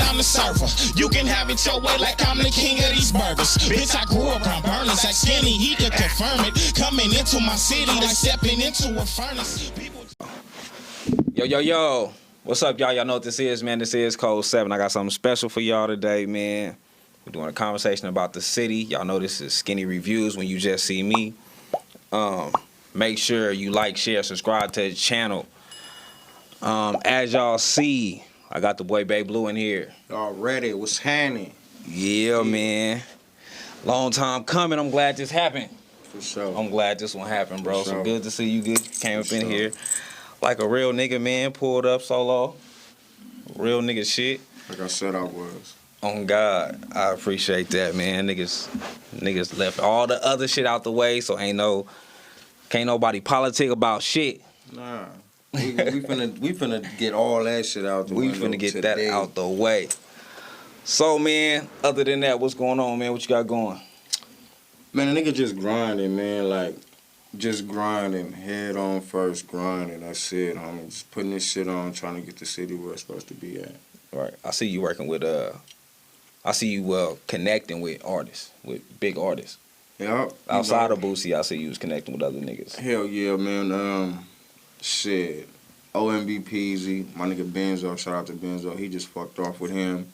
I'm the server. You can have it your way like I'm the king of these burgers. Bitch, I grew up around burners like Skinny, he could confirm it. Coming into my city like stepping into a furnace. Yo. What's up, y'all? Y'all know what this is, man. This is Code 7. I got something special for y'all today, man. We're doing a conversation about the city. Y'all know this is Skinny Reviews when you just see me. Make sure you like, share, subscribe to the channel. As y'all see, I got the boy Bay Blue in here. Already, what's happening? Yeah, man. Long time coming. I'm glad this happened. For sure. I'm glad this one happened, bro. For So sure. good to see you. Good came up For in sure. here like a real nigga, man. Pulled up solo. Real nigga shit. Like I said I was. On God, I appreciate that, man. Niggas left all the other shit out the way, so can't nobody politic about shit. Nah. We finna get all that shit out the way. We finna get that out the way. So, man, other than that, what's going on, man? What you got going? Man, a nigga just grinding, man. Like, just grinding. Head on first, grinding. That's it, homie. Just putting this shit on, trying to get the city where it's supposed to be at. Right. I see you working with I see you connecting with artists, with big artists. Yup. Outside of Boosie, I see you was connecting with other niggas. Hell yeah, man. Shit. OMB Peasy, my nigga Benzo, shout out to Benzo. He just fucked off with him.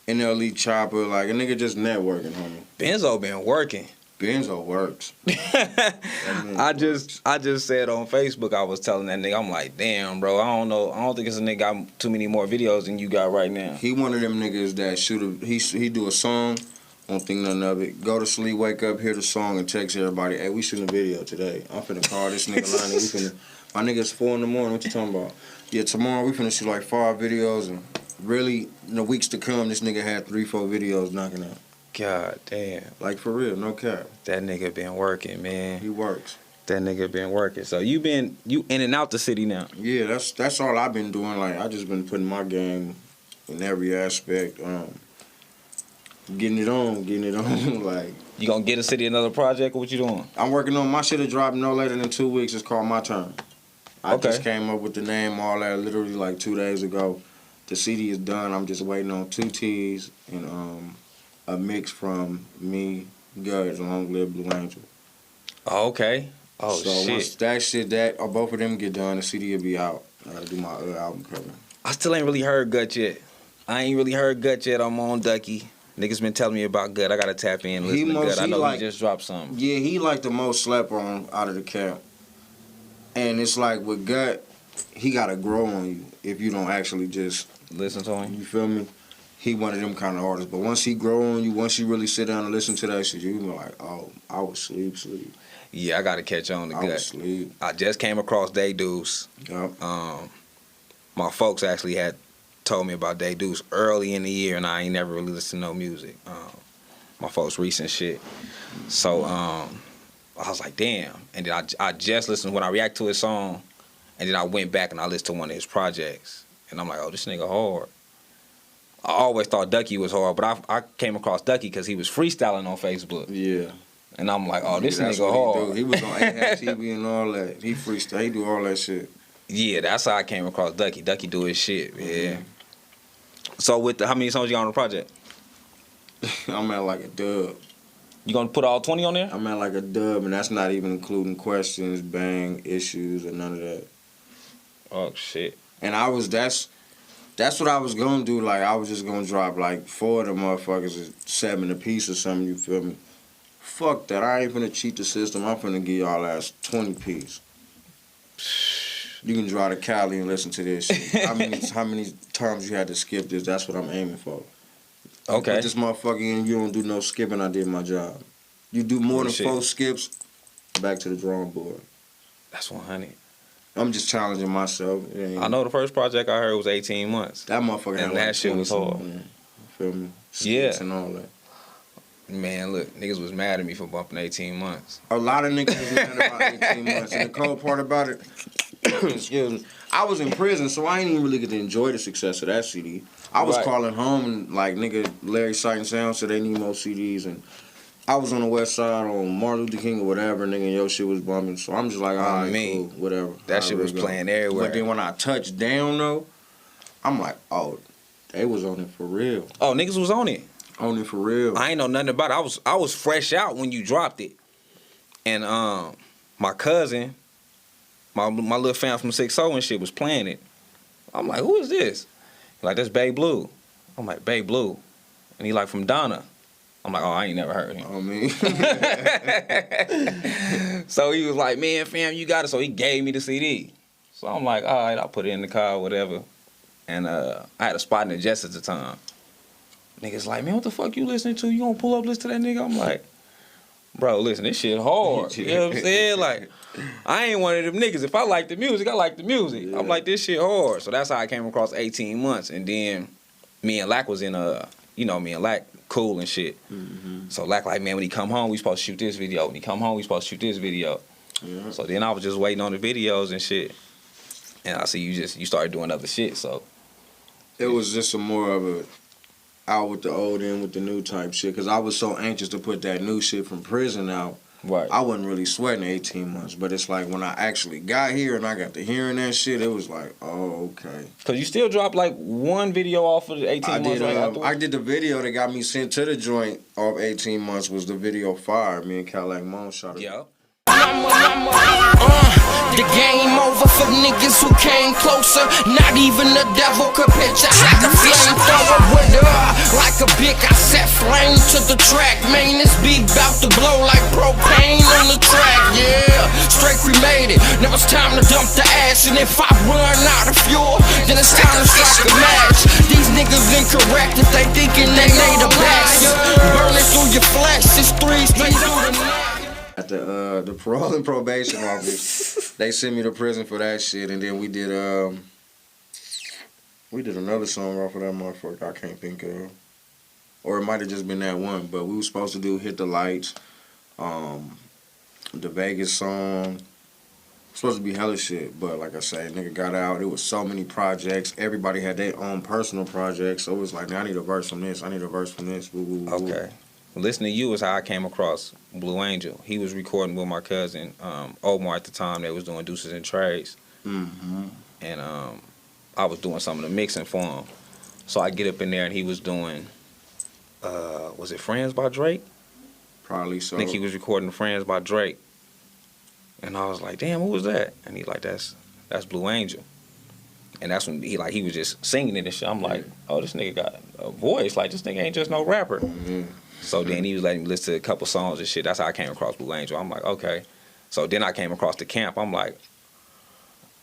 NLE Chopper, like a nigga just networking, homie. Benzo been working. Benzo works. I just said on Facebook, I was telling that nigga, I'm like, damn, bro, I don't know. I don't think it's a nigga got too many more videos than you got right now. He one of them niggas that he do a song, won't think nothing of it. Go to sleep, wake up, hear the song, and text everybody, hey, we shooting a video today. I'm finna call this nigga line. My nigga's 4 in the morning, what you talking about? Yeah, tomorrow we finna shoot like 5 videos, and really, in the weeks to come, this nigga had 3-4 videos knocking out. God damn. Like, for real, no cap. That nigga been working, man. He works. That nigga been working. So you in and out the city now? Yeah, that's all I've been doing. Like, I just been putting my game in every aspect. Getting it on. Like, You gonna get a city another project, or what you doing? I'm working on my shit to drop no later than 2 weeks. It's called My Turn. I just came up with the name, all that, literally like 2 days ago. The CD is done. I'm just waiting on 2 T's and a mix from me, Guts, and Long Live Blue Angel. Oh, okay. Oh, so shit. once that or both of them get done, the CD will be out. I gotta do my album cover. I still ain't really heard Gut yet. I'm on Ducky. Niggas been telling me about Gut. I gotta tap in and listen to Gut. I know he just dropped something. Yeah, he like the most slept on out of the camp. And it's like with Gut, he gotta grow on you if you don't actually just listen to him. You feel me? He one of them kind of artists. But once he grow on you, once you really sit down and listen to that shit, you be like, oh, I was sleep. Yeah, I gotta catch on to Gut. I was sleep. I just came across Day Deuce. Yep. My folks actually had told me about Day Deuce early in the year, and I ain't never really listened to no music. My folks' recent shit. So I was like, damn. And then I just listened when I react to his song, and then I went back and I listened to one of his projects, and I'm like, oh, this nigga hard. I always thought Ducky was hard, but I came across Ducky because he was freestyling on Facebook. Yeah. And I'm like, oh, this nigga hard. He was on AHAB TV and all that. He freestyle. He do all that shit. Yeah, that's how I came across Ducky. Ducky do his shit, yeah. So with how many songs you got on the project? I'm at like a dub. You gonna put all 20 on there? I'm at like a dub, and that's not even including questions, bang, issues, or none of that. Oh shit. And that's what I was gonna do. Like, I was just gonna drop like 4 of the motherfuckers at 7 a piece or something, you feel me? Fuck that. I ain't finna cheat the system. I'm finna give y'all ass 20 piece. You can drive to Cali and listen to this shit. How many times you had to skip this? That's what I'm aiming for. Okay. Put this motherfucker in, you don't do no skipping, I did my job. You do more than 4 skips, back to the drawing board. That's 100. I'm just challenging myself. I know the first project I heard was 18 months. That motherfucker had and that shit was hard. You feel me? Yeah. And all that. Man, look, niggas was mad at me for bumping 18 months. A lot of niggas was mad about 18 months. And the cold part about it, excuse me, I was in prison, so I ain't even really get to enjoy the success of that CD. I was calling home and like, nigga, Larry Sight and Sound said they need more CDs, and I was on the west side on Martin Luther King or whatever, nigga, and your shit was bumping. So I'm just like, all right, cool, whatever. That shit was playing everywhere. But then when I touched down, though, I'm like, oh, They was on it for real. Oh, niggas was on it. On it for real. I ain't know nothing about it. I was fresh out when you dropped it. And my cousin, my little fam from 6-0 and shit was playing it. I'm like, who is this? Like, that's Babe Blue. I'm like, Babe Blue. And he like, from Donna. I'm like, oh, I ain't never heard of him. I mean, So he was like, man, fam, you got it. So he gave me the CD. So I'm like, all right, I'll put it in the car or whatever. And I had a spot in the Jets at the time. Niggas like, man, what the fuck you listening to? You gonna pull up, listen to that nigga? I'm like, bro, listen, this shit hard. You know what I'm saying? Like, I ain't one of them niggas. If I like the music, I like the music. Yeah. I'm like, this shit hard. So that's how I came across 18 months. And then me and Lack was in me and Lack cool and shit. Mm-hmm. So Lack like, man, when he come home, we supposed to shoot this video. When he come home, we supposed to shoot this video. Yeah. So then I was just waiting on the videos and shit. And I see you started doing other shit, so. It was just some more of a out with the old, in with the new type shit. Because I was so anxious to put that new shit from prison out. Right. I wasn't really sweating 18 months. But it's like when I actually got here and I got to hearing that shit, it was like, oh, okay. Because you still dropped like one video off of the 18 months right afterwards? I did the video that got me sent to the joint off 18 months was the video Fire. Me and Cadillac Moan shot it. Yeah. The game over for niggas who came closer. Not even the devil could picture like a flamethrower with like a big. I set flame to the track. Man, this beat bout to blow like propane on the track. Yeah, straight cremated. Now it's time to dump the ash. And if I run out of fuel, then it's time to strike a match. These niggas incorrect if they thinking they made a best. Burn it through your flesh. It's 3 straight through the neck. At the parole and probation office, they sent me to prison for that shit, and then we did another song off of that motherfucker I can't think of, or it might have just been that one. But we were supposed to do Hit the Lights, the Vegas song. Supposed to be hella shit, but like I say, nigga got out. It was so many projects. Everybody had their own personal projects, so it was like, I need a verse from this. I need a verse from this. Woo, woo, woo. Okay. Listening to you is how I came across Blue Angel. He was recording with my cousin Omar at the time. They was doing Deuces and Trades. Mm-hmm. And I was doing some of the mixing for him. So I get up in there and he was doing, was it Friends by Drake? Probably so. I think he was recording Friends by Drake. And I was like, damn, who was that? And he like, that's Blue Angel. And that's when he was just singing it and shit. I'm like, oh, this nigga got a voice. Like, this nigga ain't just no rapper. Mm-hmm. So then he was letting me listen to a couple songs and shit. That's how I came across Blue Angel. I'm like, okay. So then I came across the camp. I'm like,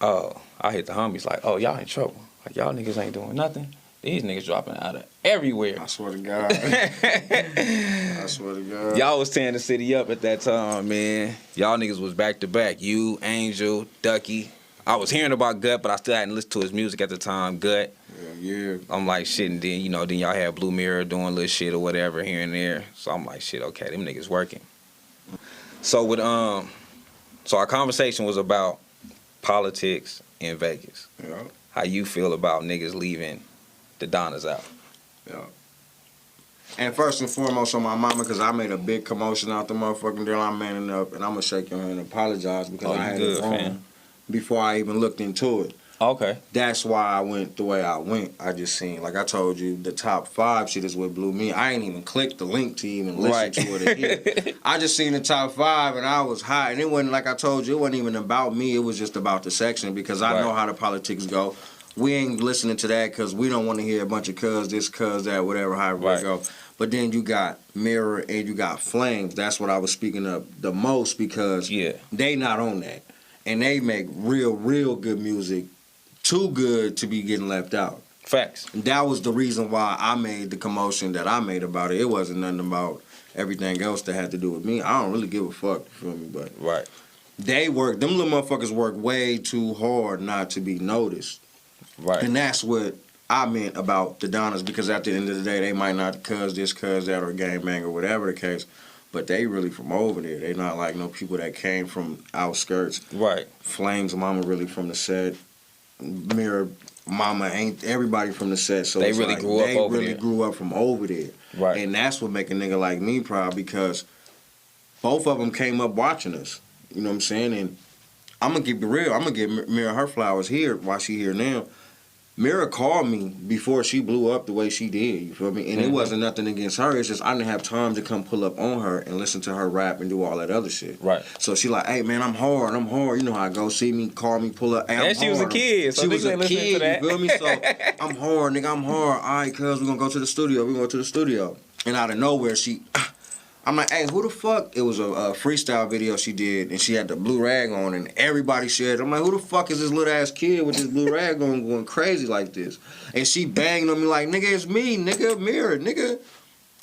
oh, I hit the homies like, oh, y'all in trouble. Like, y'all niggas ain't doing nothing. These niggas dropping out of everywhere. I swear to God. I swear to God. Y'all was tearing the city up at that time, man. Y'all niggas was back to back. You, Angel, Ducky. I was hearing about Gut, but I still hadn't listened to his music at the time. Gut. Yeah. I'm like, shit, and then, then y'all had Blue Mirror doing little shit or whatever here and there. So I'm like, shit, okay, them niggas working. So with so our conversation was about politics in Vegas. Yeah. How you feel about niggas leaving the Donnas out? Yeah. And first and foremost on my mama, because I made a big commotion out the motherfucking deal. I'm manning up, and I'm going to shake your hand and apologize because I had it wrong before I even looked into it. Okay. That's why I went the way I went. I just seen, like I told you, the top 5 shit is what blew me. I ain't even clicked the link to even listen to it again. I just seen the top 5 and I was hot. And it wasn't, like I told you, it wasn't even about me. It was just about the section because I know how the politics go. We ain't listening to that because we don't want to hear a bunch of cuz this, cuz that, whatever, however it go. But then you got Mirror and you got Flames. That's what I was speaking of the most because they not on that. And they make real good music. Too good to be getting left out. Facts. And that was the reason why I made the commotion that I made about it. It wasn't nothing about everything else that had to do with me. I don't really give a fuck, you feel me? But them little motherfuckers work way too hard not to be noticed. Right. And that's what I meant about the Donnas, because at the end of the day, they might not cuz this, cuz that, or gangbang, or whatever the case. But they really from over there. They not like no people that came from outskirts. Right. Flames mama really from the set. Mirror mama ain't everybody from the set, so they really grew up over there. They really grew up from over there, right? And that's what make a nigga like me proud because both of them came up watching us. You know what I'm saying? And I'm gonna keep it real. I'm gonna give Mirror her flowers here while she here now. Mira called me before she blew up the way she did, you feel me? And it wasn't nothing against her. It's just I didn't have time to come pull up on her and listen to her rap and do all that other shit. Right. So she like, hey, man, I'm hard. You know how I go. See me, call me, pull up. Hey, And she was a kid, so she was niggas a ain't listening kid, to that. you feel me? So I'm hard, nigga, I'm hard. All right, cuz, we're going to go to the studio. We're going to the studio. And out of nowhere, I'm like, hey, who the fuck? It was a freestyle video she did, and she had the blue rag on, and everybody shared. I'm like, who the fuck is this little ass kid with this blue rag on going crazy like this? And she banged on me like, nigga, it's me, nigga, Mirror, nigga.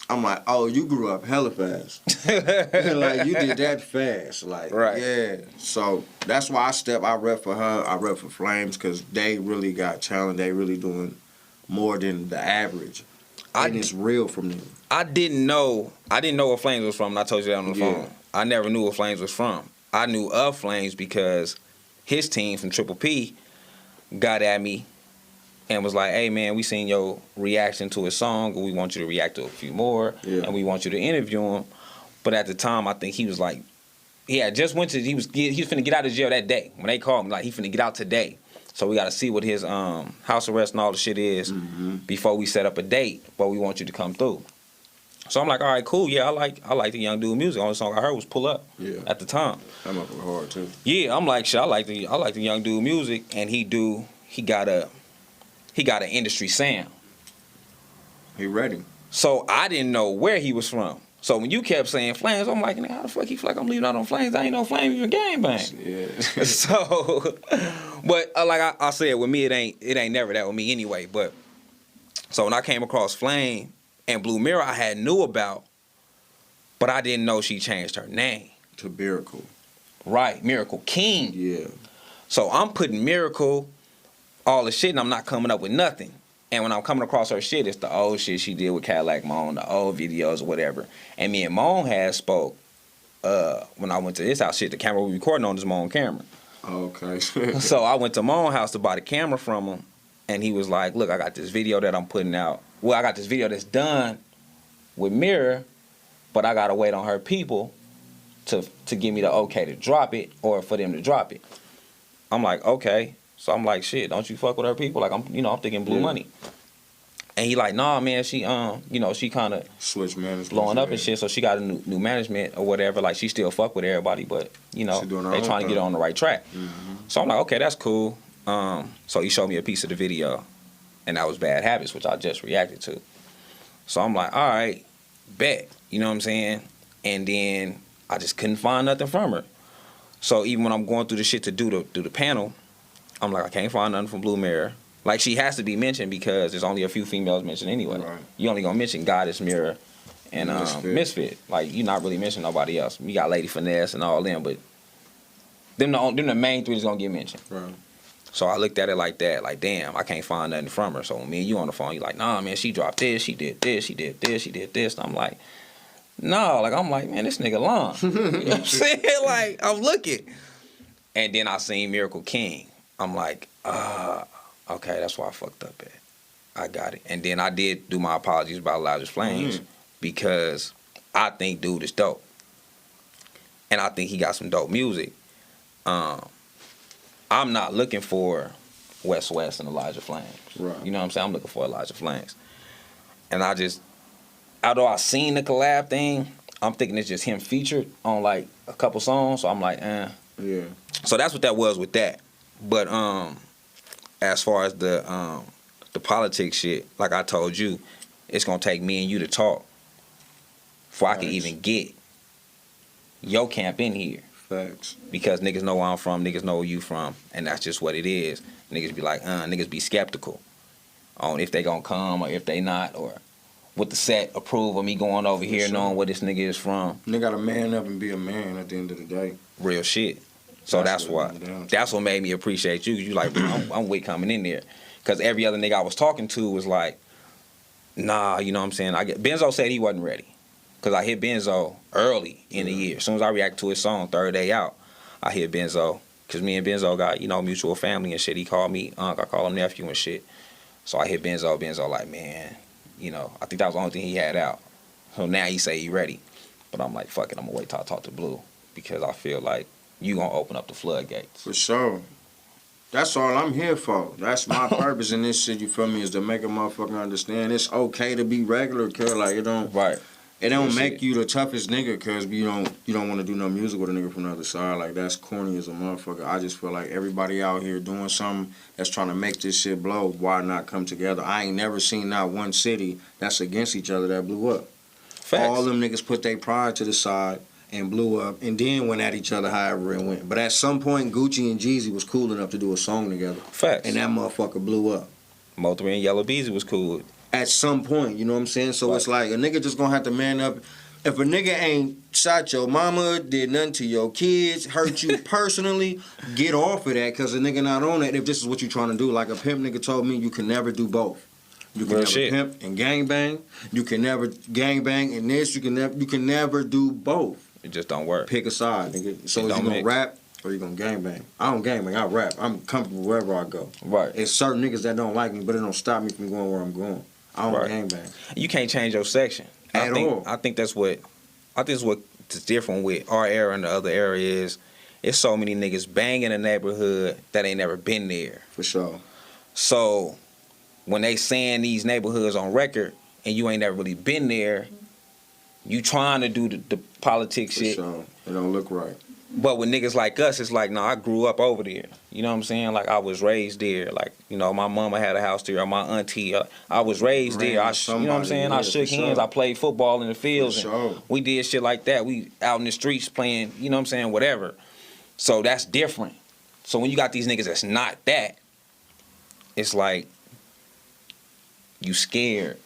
I'm like, oh, you grew up hella fast. Like, you did that fast. Like, Right. yeah. So that's why I rep for her. I rep for Flames, because they really got talent. They really doing more than the average. And it's real from them. I didn't know where Flames was from, and I told you that on the Yeah. phone. I never knew where Flames was from. I knew of Flames because his team from Triple P got at me and was like, hey, man, we seen your reaction to his song, and we want you to react to a few more, and we want you to interview him. But at the time, I think he was like, he had just went to, he was finna get out of jail that day. When they called me, like, he finna get out today. So we got to see what his house arrest and all the shit is before we set up a date, but we want you to come through. So I'm like, all right, cool. Yeah, I like the Young Dude music. The only song I heard was Pull Up at the time. I'm up with hard too. Yeah, I'm like, shit, I like the Young Dude music, and he got an industry sound. He ready. So I didn't know where he was from. So when you kept saying Flames, I'm like, how the fuck he feel like I'm leaving out on Flames? I ain't no Flames even gang bang. Yeah. So, but like I said, with me, it ain't never that with me anyway. But so when I came across Flame and Blue Mirror, I had knew about, but I didn't know she changed her name To Miracle. Right, Miracle King. Yeah. So I'm putting Miracle, all the shit, and I'm not coming up with nothing. And when I'm coming across her shit, it's the old shit she did with Cadillac Moan, the old videos or whatever. And me and Moan had spoke when I went to his house. Shit, the camera we recording on is Moan camera. Okay. So I went to Moan house to buy the camera from him, and he was like, look, I got this video that I'm putting out. Well, I got this video that's done with Mirror, but I got to wait on her people to give me the okay to drop it or for them to drop it. I'm like, okay. So I'm like, shit, don't you fuck with her people? Like, I'm thinking Blue Money. And he like, nah, man, she, she kind of switch management, blowing up and shit. So she got a new management or whatever. Like, she still fuck with everybody, but they trying to get her on the right track. Mm-hmm. So I'm like, okay, that's cool. So he showed me a piece of the video, and that was Bad Habits, which I just reacted to. So I'm like, all right, bet. You know what I'm saying? And then I just couldn't find nothing from her. So even when I'm going through the shit to do the panel, I'm like, I can't find nothing from Blue Mirror. Like, she has to be mentioned because there's only a few females mentioned anyway. Right. You only gonna mention Goddess, Mirror, and Misfit. Like, you not really mentioning nobody else. You got Lady Finesse and all them, but them the main three is gonna get mentioned. Right. So I looked at it like that, like, damn, I can't find nothing from her. So when me and you on the phone, you like, nah, man, she dropped this, she did this, she did this, she did this. And I'm like, no, like, I'm like, man, this nigga long. You know what I'm saying? Like, I'm looking. And then I seen Miracle King. I'm like, okay, that's why I fucked up at. I got it. And then I did do my apologies about Loudest Flames because I think dude is dope. And I think he got some dope music. I'm not looking for West and Elijah Flames. Right. You know what I'm saying? I'm looking for Elijah Flames. And I just, although I seen the collab thing, I'm thinking it's just him featured on like a couple songs. So I'm like, Yeah. So that's what that was with that. But as far as the politics shit, like I told you, it's gonna take me and you to talk before I can even get your camp in here. Facts. Because niggas know where I'm from, niggas know where you from, and that's just what it is. Niggas be like, niggas be skeptical on if they gonna come or if they not, or what the set approve of me going over here knowing where this nigga is from. Nigga gotta man up and be a man at the end of the day. Real shit. So that's what made me appreciate you. You like, I'm with coming in there. Because every other nigga I was talking to was like, nah, you know what I'm saying? Benzo said he wasn't ready. Because I hit Benzo early in the year. As soon as I reacted to his song, third day out, I hit Benzo. Because me and Benzo got, mutual family and shit. He called me Unc, I call him nephew and shit. So I hit Benzo. Benzo like, man, I think that was the only thing he had out. So now he say he ready. But I'm like, fuck it, I'm going to wait till I talk to Blue. Because I feel like you gonna open up the floodgates. For sure. That's all I'm here for. That's my purpose in this shit, you feel me, is to make a motherfucker understand it's okay to be regular, cuz like it don't make you the toughest nigga cuz you don't want to do no music with a nigga from the other side. Like that's corny as a motherfucker. I just feel like everybody out here doing something that's trying to make this shit blow. Why not come together? I ain't never seen not one city that's against each other that blew up. Facts. All them niggas put their pride to the side and blew up, and then went at each other however it went. But at some point, Gucci and Jeezy was cool enough to do a song together. Facts. And that motherfucker blew up. Motoring and Yellow Beezy was cool. At some point, you know what I'm saying? So it's like, a nigga just gonna have to man up. If a nigga ain't shot your mama, did nothing to your kids, hurt you personally, get off of that, because a nigga not on that if this is what you trying to do. Like a pimp nigga told me, you can never do both. You can never pimp and gangbang. You can never gangbang and this. You can never do both. It just don't work. Pick a side, nigga. So is you gonna rap or you gonna gangbang? I don't gangbang, I rap. I'm comfortable wherever I go. Right. It's certain niggas that don't like me, but it don't stop me from going where I'm going. I don't gangbang. You can't change your section. At all. I think what's different with our era and the other era is it's so many niggas bang in the neighborhood that ain't never been there. For sure. So when they saying these neighborhoods on record and you ain't never really been there, you trying to do the politics shit. For sure. It don't look right. But with niggas like us, it's like, no, I grew up over there. You know what I'm saying? Like, I was raised there. Like, you know, my mama had a house there, or my auntie. I was raised there. You know what I'm saying? I shook hands. I played football in the fields. And we did shit like that. We out in the streets playing, you know what I'm saying, whatever. So that's different. So when you got these niggas that's not that, it's like, you scared.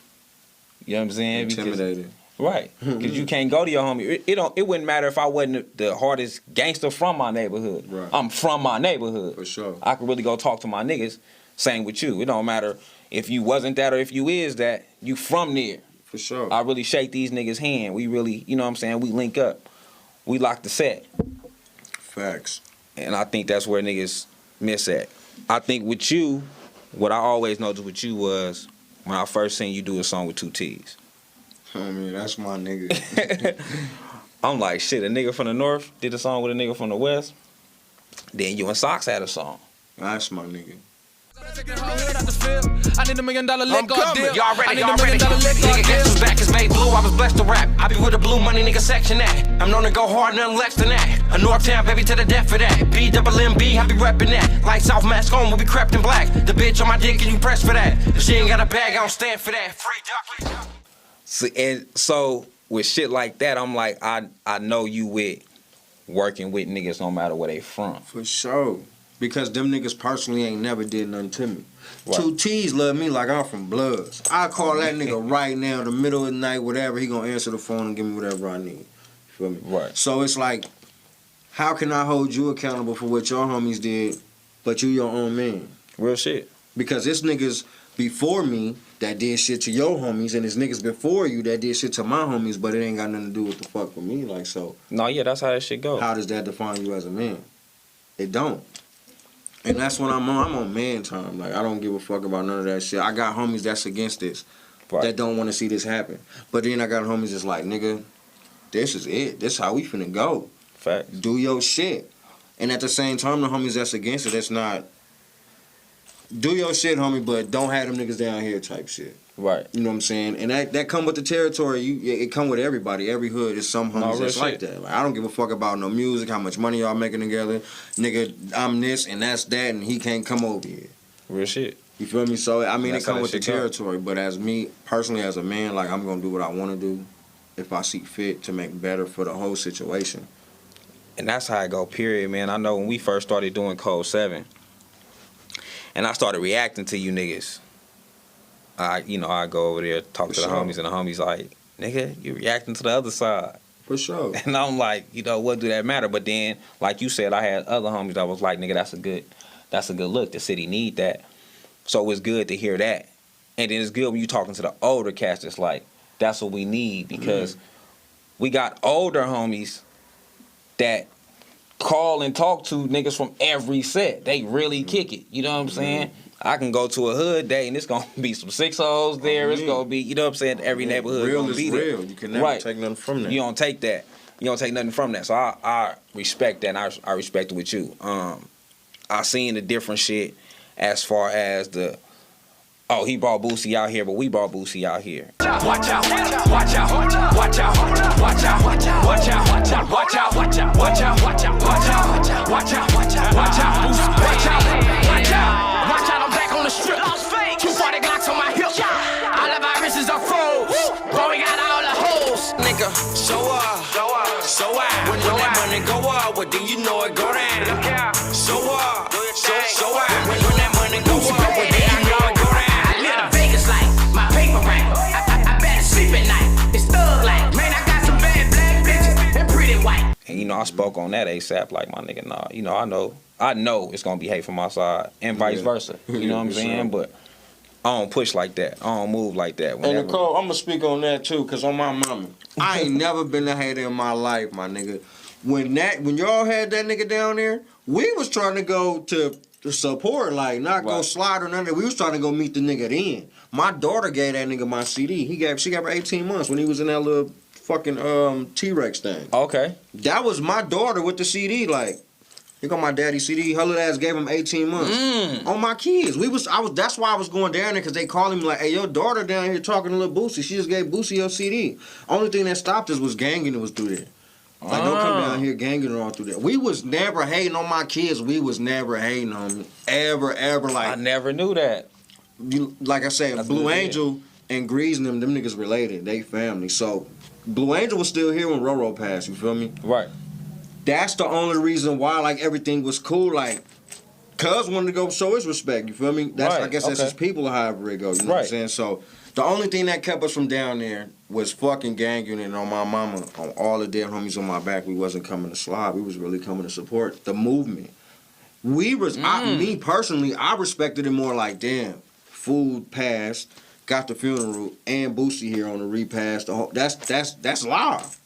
You know what I'm saying? Intimidated. Right, because you can't go to your homie. It wouldn't matter if I wasn't the hardest gangster from my neighborhood. Right. I'm from my neighborhood. For sure. I could really go talk to my niggas. Same with you. It don't matter if you wasn't that or if you is that. You from there. For sure. I really shake these niggas' hand. We really, you know what I'm saying? We link up. We lock the set. Facts. And I think that's where niggas miss at. I think with you, what I always noticed with you was when I first seen you do a song with 2 T's. I mean, that's my nigga. I'm like, shit, a nigga from the north did a song with a nigga from the west. Then you and Socks had a song. That's my nigga. I need $1 million leg guard deal. Y'all ready? Nigga, guess who's back? It's made blue. I was blessed to rap. I be with the blue money nigga section that. I'm known to go hard, nothing less than that. A Northtown baby to the death for that. BMMB, I be reppin' that. Lights off, mask on, we'll be crept in black. The bitch on my dick and you press for that. If she ain't got a bag, I don't stand for that. Free duck. So with shit like that, I'm like, I know you with working with niggas no matter where they from. For sure. Because them niggas personally ain't never did nothing to me. Right. 2 T's love me like I'm from Bloods. I call that nigga right now, in the middle of the night, whatever, he gonna answer the phone and give me whatever I need. You feel me? Right. So it's like, how can I hold you accountable for what your homies did, but you your own man? Real shit. Because it's niggas before me that did shit to your homies, and it's niggas before you that did shit to my homies, but it ain't got nothing to do with the fuck with me. Like, so. No, yeah, that's how that shit go. How does that define you as a man? It don't. And that's when I'm on man time. Like, I don't give a fuck about none of that shit. I got homies that's against this, that don't want to see this happen. But then I got homies that's like, nigga, this is it. This how we finna go. Fact. Do your shit. And at the same time, the homies that's against it, that's not, do your shit, homie, but don't have them niggas down here type shit. Right. You know what I'm saying? And that come with the territory. It come with everybody. Every hood is some homies that's like that. Like, I don't give a fuck about no music, how much money y'all making together. Nigga, I'm this and that's that, and he can't come over here. Real shit. You feel me? So, I mean, That's it come how with that the shit go. territory. But as me, personally, as a man, like, I'm going to do what I want to do if I see fit to make better for the whole situation. And that's how I go, period, man. I know when we first started doing Code 7, and I started reacting to you niggas, I go over there, talk to the homies, and the homies like, nigga, you reacting to the other side. For sure. And I'm like, what do that matter? But then, like you said, I had other homies that was like, nigga, that's a good look. The city need that. So it's good to hear that. And then it's good when you talking to the older cast. It's like, that's what we need, because we got older homies that call and talk to niggas from every set. They really kick it. You know what I'm saying? I can go to a hood day and it's gonna be some 6 hoes there. It's gonna be, you know what I'm saying? Every neighborhood real gonna is be real. there. You can never take nothing from that. You don't take that. You don't take nothing from that. So I respect that, and I respect it with you. I seen the different shit as far as the, oh, he brought Boosie out here, but we brought Boosie out here. Watch out, watch out, watch out, watch out, watch out, watch out, watch out, watch out, watch out, watch out, watch out, watch out, watch out, watch out, watch out, watch out, watch out, watch out, I'm back on the strip. 240 Glocks on my hip. All of our wrists are froze. Boy, we got all the hoes. Nigga, so when that money go up, what do you know it go down? So when that money go up, what do you know it go down? I live in Vegas like my paper rank. I better sleep at night. It's thug like, man, I got some bad black bitches and pretty white. And you know, I spoke on that ASAP, like, my nigga, nah, you know, I know it's gonna be hate from my side and vice versa. You know what I'm saying? But I don't push like that. I don't move like that. And Nicole, I'm gonna speak on that too, cause on my mama, I ain't never been a hater in my life, my nigga. When y'all had that nigga down there, we was trying to go to support, like not go slide or nothing. We was trying to go meet the nigga then. My daughter gave that nigga my CD. She got her 18 months when he was in that little fucking T-Rex thing. Okay. That was my daughter with the CD, like. Here go my daddy's CD. Her little ass gave him 18 months on my kids. That's why I was going down there, because they called him like, "Hey, your daughter down here talking to little Boosie. She just gave Boosie your CD." Only thing that stopped us was ganging that was through there. Like, don't come down here ganging all through there. We was never hating on my kids. We was never hating on them. Ever. Like, I never knew that. Like I said, that's Blue Angel and Grease and them niggas related. They family. So Blue Angel was still here when Roro passed. You feel me? Right. That's the only reason why, like, everything was cool. Like, Cuz wanted to go show his respect. You feel me? That's, I guess that's his people, however it goes. You know what I'm saying? So the only thing that kept us from down there was fucking gang unit on my mama, on all the dead homies on my back. We wasn't coming to slide. We was really coming to support the movement. We was, me personally, I respected it more like, damn, food passed, got the funeral, and Boosie here on the repass. That's live.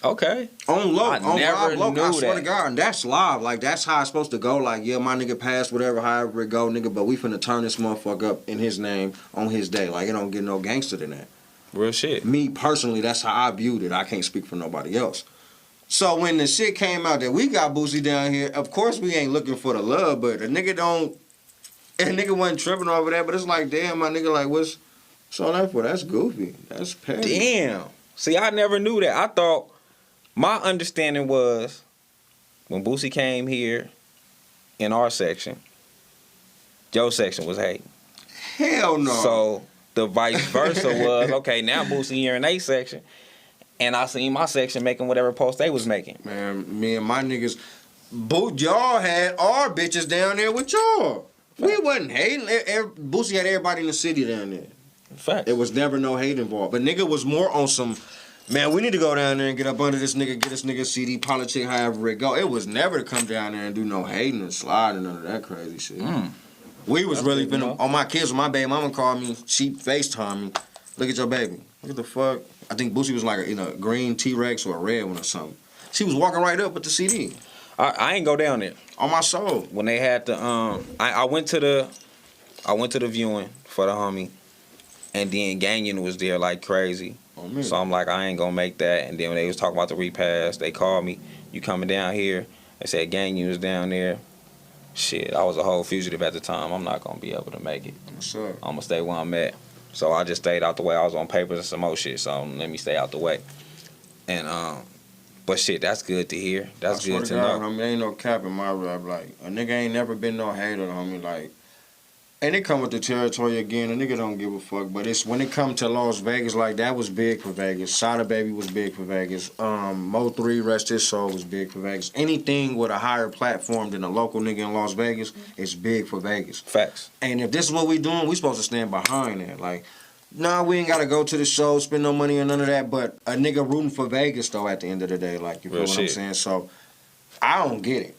Okay. On low, on live low. I swear that. to God, and that's live. Like, that's how it's supposed to go. Like, yeah, my nigga passed, whatever, however it go, nigga, but we finna turn this motherfucker up in his name on his day. Like, it don't get no gangster than that. Real shit. Me, personally, that's how I viewed it. I can't speak for nobody else. So when the shit came out that we got Boosie down here, of course we ain't looking for the love, but a nigga wasn't tripping over that, but it's like, damn, my nigga, like, what's all that for? That's goofy. That's petty. Damn. See, I never knew that. I thought, my understanding was, when Boosie came here in our section, your section was hating. Hell no. So the vice versa was, okay, now Boosie here in A section, and I seen my section making whatever post they was making. Man, me and my niggas, y'all had our bitches down there with y'all. We wasn't hating. Boosie had everybody in the city down there. Fact. There was never no hate involved. But nigga was more on some, man, we need to go down there and get up under this nigga, get this nigga CD, politic, however it go. It was never to come down there and do no hating and sliding, none of that crazy shit. We was really finna, on my kids, when my baby mama called me, she FaceTimed me, look at your baby. What the fuck? I think Boosie was like in a green T-Rex or a red one or something. She was walking right up with the CD. I ain't go down there. On my soul. When they had the I went to the viewing for the homie, and then Ganyon was there like crazy. Oh, so I'm like, I ain't gonna make that. And then when they was talking about the repass, they called me, you coming down here? They said Ganyon was down there. Shit, I was a whole fugitive at the time. I'm not gonna be able to make it. Sure. I'm gonna stay where I'm at. So I just stayed out the way. I was on papers and some more shit, so let me stay out the way. And but shit, that's good to hear. That's good to know. Homie, ain't no cap in my rap. Like, a nigga ain't never been no hater, homie. Like, and it come with the territory again. A nigga don't give a fuck. But it's when it come to Las Vegas, like, that was big for Vegas. Sada Baby was big for Vegas. Mo3, Rest His Soul, was big for Vegas. Anything with a higher platform than a local nigga in Las Vegas is big for Vegas. Facts. And if this is what we doing, we supposed to stand behind that. Like, nah, we ain't gotta go to the show, spend no money or none of that. But a nigga rooting for Vegas though. At the end of the day, like, you feel what I'm saying? So I don't get it.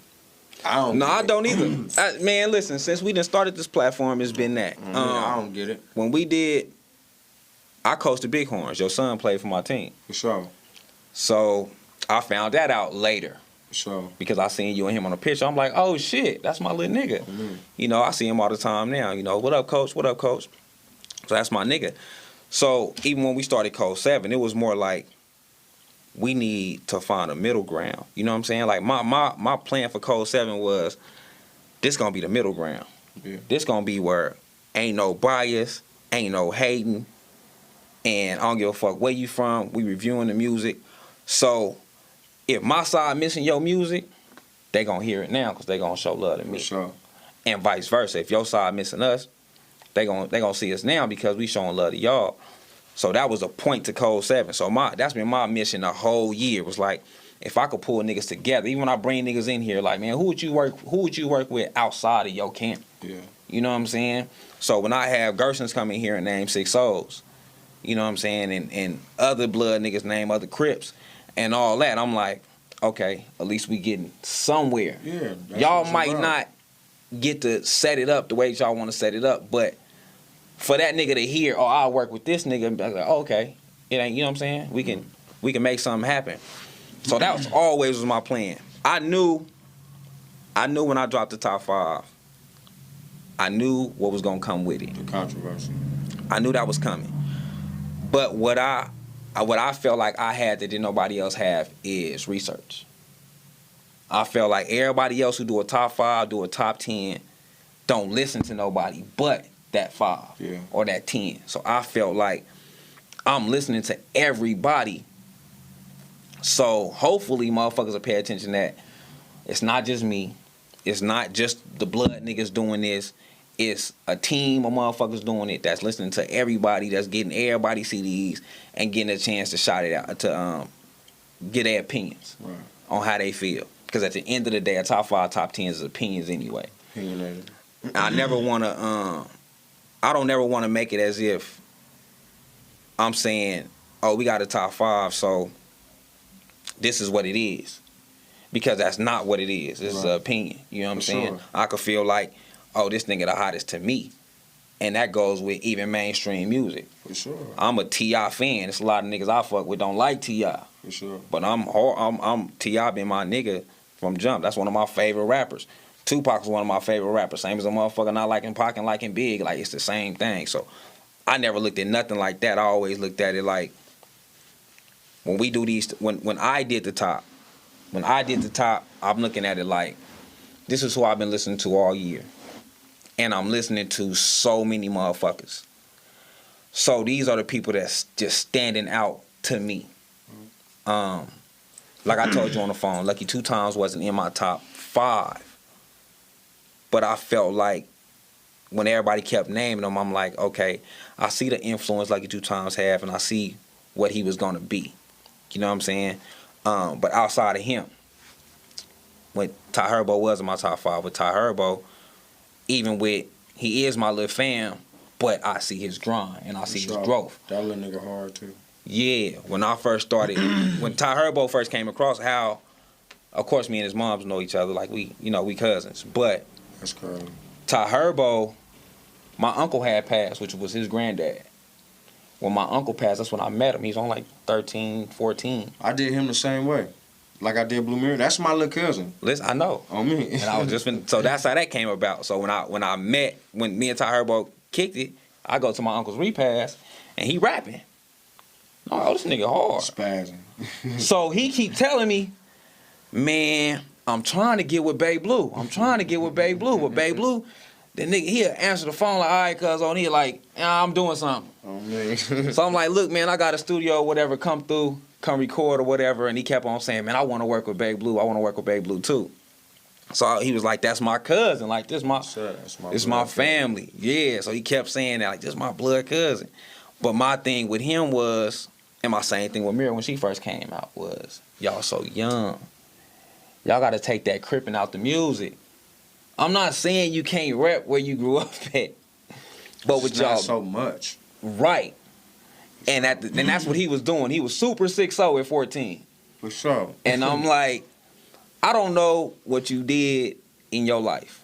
I don't either. Man, listen. Since we done started this platform, it's been that. I don't get it. When we did, I coached the Bighorns. Your son played for my team. For sure. So I found that out later. For sure. Because I seen you and him on a picture. I'm like, oh shit, that's my little nigga. You know, I see him all the time now. You know, what up, coach? What up, coach? So that's my nigga. So even when we started Code 7, it was more like, we need to find a middle ground. You know what I'm saying? Like, my plan for Code 7 was, this gonna be the middle ground. Yeah. This gonna be where ain't no bias, ain't no hating, and I don't give a fuck where you from. We reviewing the music. So if my side missing your music, they gonna hear it now because they gonna show love to me. For sure. And vice versa. If your side missing us, they gonna see us now because we showing love to y'all. So that was a point to Code 7. So that's been my mission the whole year. Was like, if I could pull niggas together, even when I bring niggas in here, like, man, who would you work with outside of your camp? Yeah. You know what I'm saying? So when I have Gersons come in here and name 6 Souls, you know what I'm saying, and other blood niggas name other Crips and all that, I'm like, okay, at least we getting somewhere. Yeah. Y'all might not get to set it up the way y'all want to set it up, but for that nigga to hear, oh, I'll work with this nigga, and be like, oh, okay, it ain't, you know what I'm saying? We can make something happen. So that was always my plan. I knew when I dropped the top 5, I knew what was gonna come with it. The controversy. I knew that was coming. But what I felt like I had that didn't nobody else have is research. I felt like everybody else who do a top 5, do a top 10, don't listen to nobody but that 5 or that 10. So I felt like I'm listening to everybody. So hopefully motherfuckers will pay attention that it's not just me. It's not just the blood niggas doing this. It's a team of motherfuckers doing it that's listening to everybody, that's getting everybody CDs and getting a chance to shout it out, to get their opinions on how they feel. Because at the end of the day, a top 5, top 10 is opinions anyway. Opinionated. I never want to, I don't never want to make it as if I'm saying, oh, we got a top 5, so this is what it is. Because that's not what it is. It's an opinion. You know what I'm saying? Sure. I could feel like, oh, this nigga the hottest to me. And that goes with even mainstream music. For sure. I'm a T.I. fan. There's a lot of niggas I fuck with don't like T.I. For sure. But I'm T.I. been my nigga from jump. That's one of my favorite rappers. Tupac's one of my favorite rappers. Same as a motherfucker not liking Pac and liking Big. Like, it's the same thing. So I never looked at nothing like that. I always looked at it like, when we do these, when I did the top, I'm looking at it like, this is who I've been listening to all year. And I'm listening to so many motherfuckers. So these are the people that's just standing out to me. Like I told you on the phone, Lucky 2 Times wasn't in my top 5. But I felt like when everybody kept naming them, I'm like, okay, I see the influence Lucky 2 Times have, and I see what he was going to be. You know what I'm saying? But outside of him, when Ty Herbo was in my top 5, with Ty Herbo, even with, he is my little fam, but I see his grind and I see his growth. That little nigga hard too. Yeah, when I first started, when Ty Herbo first came across, how, of course, me and his moms know each other, like we cousins, but that's crazy. Ty Herbo, my uncle had passed, which was his granddad. When my uncle passed, that's when I met him. He's only like 13, 14. I did him the same way. Like I did Blue Mirror. That's my little cousin. Listen, I know. On me. And I was just so that's how that came about. So when me and Ty Herbo kicked it, I go to my uncle's repast and he rapping. Oh, this nigga hard. Spazzing. So he keep telling me, man, I'm trying to get with Babe Blue. But Babe Blue, the nigga, he'll answer the phone like, all right, cuz, on here, like, I'm doing something. On me. So I'm like, look, man, I got a studio, whatever, come through, come record or whatever. And he kept on saying, man, I want to work with Babe Blue. I want to work with Babe Blue too. So he was like, that's my cousin. Like, this my family. Yeah. So he kept saying that, like, this my blood cousin. But my thing with him was, and my same thing with Mira when she first came out was, y'all so young. Y'all got to take that crippin' out the music. I'm not saying you can't rap where you grew up at. But with y'all. Not so much. Right. And that's what he was doing. He was super 6'0" at 14. For sure. And I'm like, I don't know what you did in your life.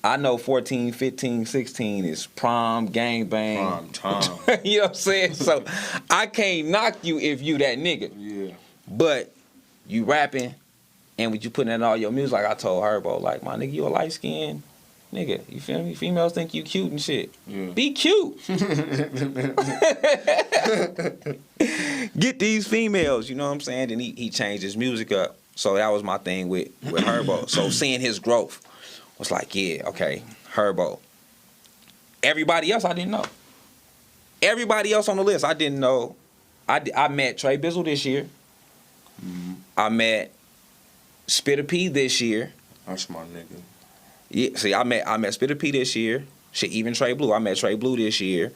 I know 14, 15, 16 is prime gangbang. Prime time. You know what I'm saying? So I can't knock you if you that nigga. Yeah. But you rapping and with you putting in all your music, like I told Herbo, like, my nigga, you a light skinned nigga. You feel me? Females think you cute and shit. Yeah. Be cute. Get these females, you know what I'm saying? And he changed his music up. So that was my thing with Herbo. So seeing his growth was like, yeah, okay, Herbo. Everybody else I didn't know. Everybody else on the list I didn't know. I met Trey Bizzle this year. Mm-hmm. I met Spitter P this year. That's my nigga. Yeah, see, I met Spitter P this year. Shit, even Trey Blue. I met Trey Blue this year.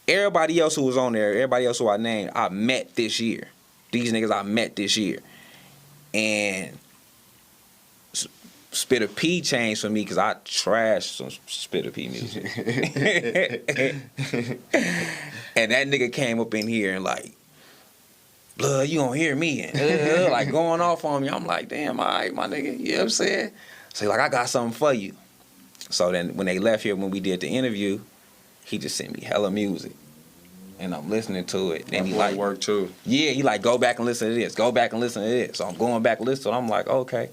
Everybody else who was on there, everybody else who I named, I met this year. These niggas I met this year. And Spitter P changed for me because I trashed some Spitter P music. And that nigga came up in here and like, blood, you gonna hear me. And like going off on me. I'm like, damn, all right, my nigga. You know what I'm saying? So like, I got something for you. So then when they left here, when we did the interview, he just sent me hella music. And I'm listening to it. Then he like work too. Yeah, he like, go back and listen to this. Go back and listen to this. So I'm going back and listening. I'm like, okay.